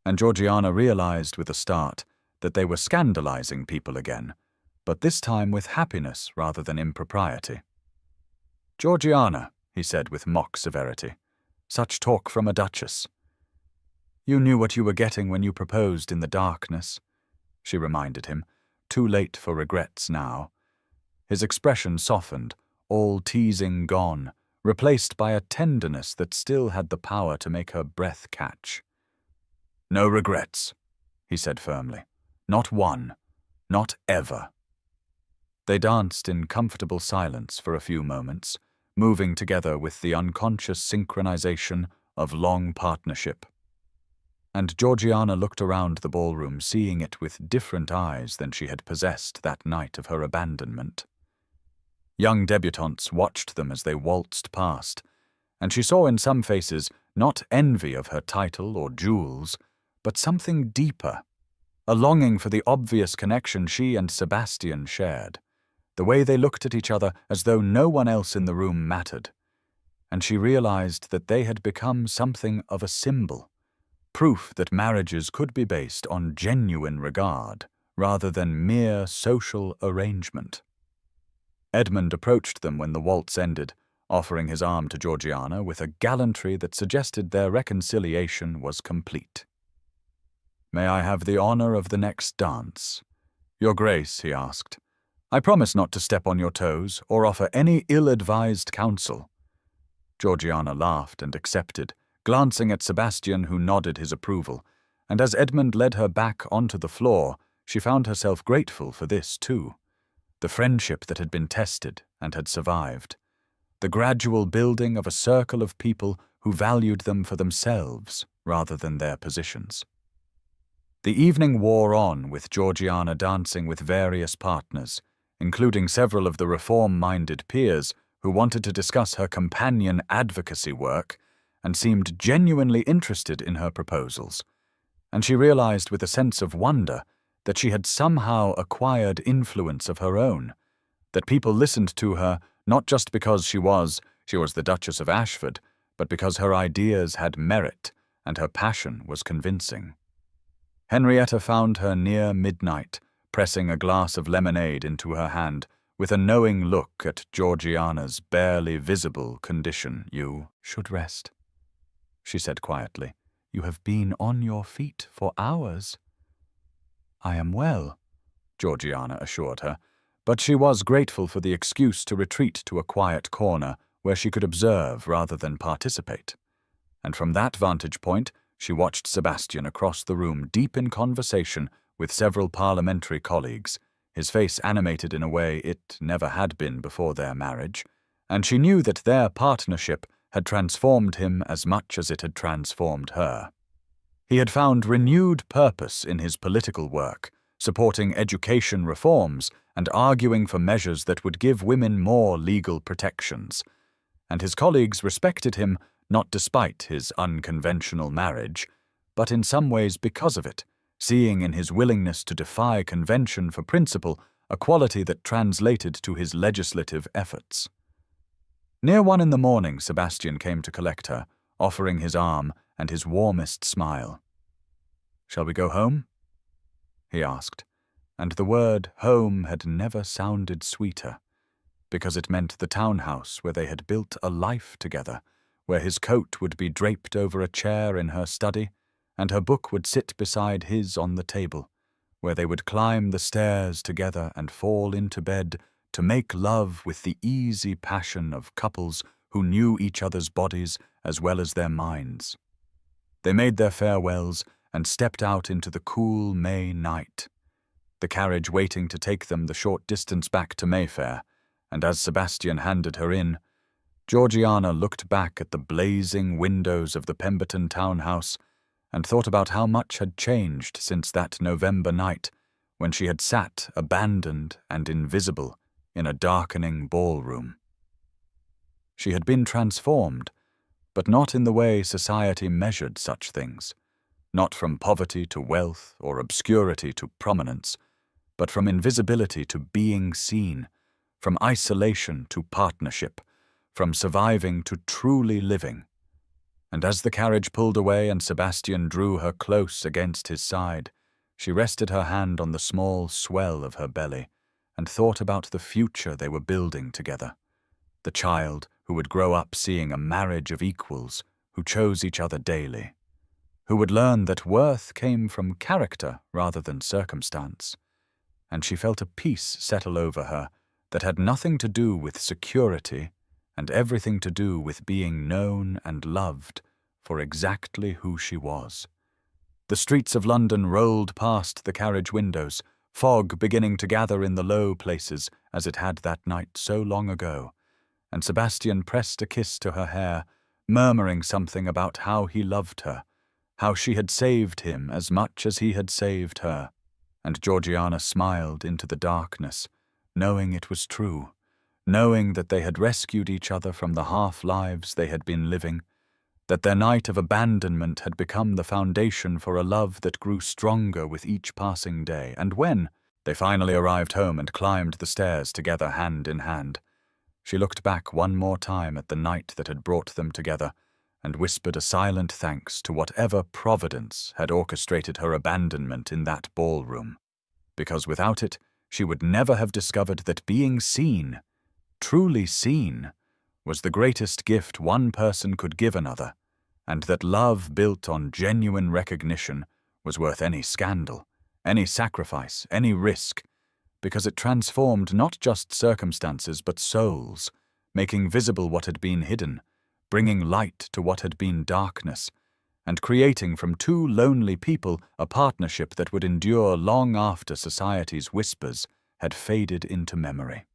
and Georgiana realized with a start that they were scandalizing people again, but this time with happiness rather than impropriety. "Georgiana," he said with mock severity, "such talk from a duchess." "You knew what you were getting when you proposed in the darkness," she reminded him, too late for regrets now. His expression softened, all teasing gone, replaced by a tenderness that still had the power to make her breath catch. "No regrets," he said firmly. "Not one. Not ever." They danced in comfortable silence for a few moments, moving together with the unconscious synchronization of long partnership. and Georgiana looked around the ballroom, seeing it with different eyes than she had possessed that night of her abandonment. Young debutantes watched them as they waltzed past, and she saw in some faces not envy of her title or jewels, but something deeper, a longing for the obvious connection she and Sebastian shared, the way they looked at each other as though no one else in the room mattered. And she realized that they had become something of a symbol, proof that marriages could be based on genuine regard rather than mere social arrangement. Edmund approached them when the waltz ended, offering his arm to Georgiana with a gallantry that suggested their reconciliation was complete. "May I have the honor of the next dance?" "Your Grace," he asked, "I promise not to step on your toes or offer any ill-advised counsel." Georgiana laughed and accepted, glancing at Sebastian, who nodded his approval, and as Edmund led her back onto the floor, she found herself grateful for this too. The friendship that had been tested and had survived. The gradual building of a circle of people who valued them for themselves rather than their positions. The evening wore on with Georgiana dancing with various partners, including several of the reform-minded peers who wanted to discuss her companion advocacy work and seemed genuinely interested in her proposals, and she realized with a sense of wonder that she had somehow acquired influence of her own, that people listened to her not just because she was the Duchess of Ashford, but because her ideas had merit and her passion was convincing. Henrietta found her near midnight, pressing a glass of lemonade into her hand, with a knowing look at Georgiana's barely visible condition. "You should rest," she said quietly. "You have been on your feet for hours." "I am well," Georgiana assured her, but she was grateful for the excuse to retreat to a quiet corner where she could observe rather than participate. And from that vantage point, she watched Sebastian across the room, deep in conversation with several parliamentary colleagues, his face animated in a way it never had been before their marriage, and she knew that their partnership had transformed him as much as it had transformed her. He had found renewed purpose in his political work, supporting education reforms and arguing for measures that would give women more legal protections, and his colleagues respected him not despite his unconventional marriage, but in some ways because of it, seeing in his willingness to defy convention for principle a quality that translated to his legislative efforts. Near 1 in the morning, Sebastian came to collect her, offering his arm and his warmest smile. "Shall we go home?" he asked, and the word home had never sounded sweeter, because it meant the townhouse where they had built a life together, where his coat would be draped over a chair in her study, and her book would sit beside his on the table, where they would climb the stairs together and fall into bed to make love with the easy passion of couples who knew each other's bodies as well as their minds. They made their farewells and stepped out into the cool May night, the carriage waiting to take them the short distance back to Mayfair, and as Sebastian handed her in, Georgiana looked back at the blazing windows of the Pemberton townhouse and thought about how much had changed since that November night when she had sat abandoned and invisible in a darkening ballroom. She had been transformed, but not in the way society measured such things, not from poverty to wealth or obscurity to prominence, but from invisibility to being seen, from isolation to partnership, from surviving to truly living. And as the carriage pulled away and Sebastian drew her close against his side, she rested her hand on the small swell of her belly and thought about the future they were building together, the child who would grow up seeing a marriage of equals who chose each other daily, who would learn that worth came from character rather than circumstance, and she felt a peace settle over her that had nothing to do with security and everything to do with being known and loved for exactly who she was. The streets of London rolled past the carriage windows, fog beginning to gather in the low places as it had that night so long ago, and Sebastian pressed a kiss to her hair, murmuring something about how he loved her, how she had saved him as much as he had saved her. And Georgiana smiled into the darkness, knowing it was true, knowing that they had rescued each other from the half-lives they had been living, that their night of abandonment had become the foundation for a love that grew stronger with each passing day. And when they finally arrived home and climbed the stairs together hand in hand, she looked back one more time at the night that had brought them together and whispered a silent thanks to whatever Providence had orchestrated her abandonment in that ballroom, because without it she would never have discovered that being seen, truly seen, was the greatest gift one person could give another, and that love built on genuine recognition was worth any scandal, any sacrifice, any risk, because it transformed not just circumstances but souls, making visible what had been hidden, bringing light to what had been darkness, and creating from two lonely people a partnership that would endure long after society's whispers had faded into memory.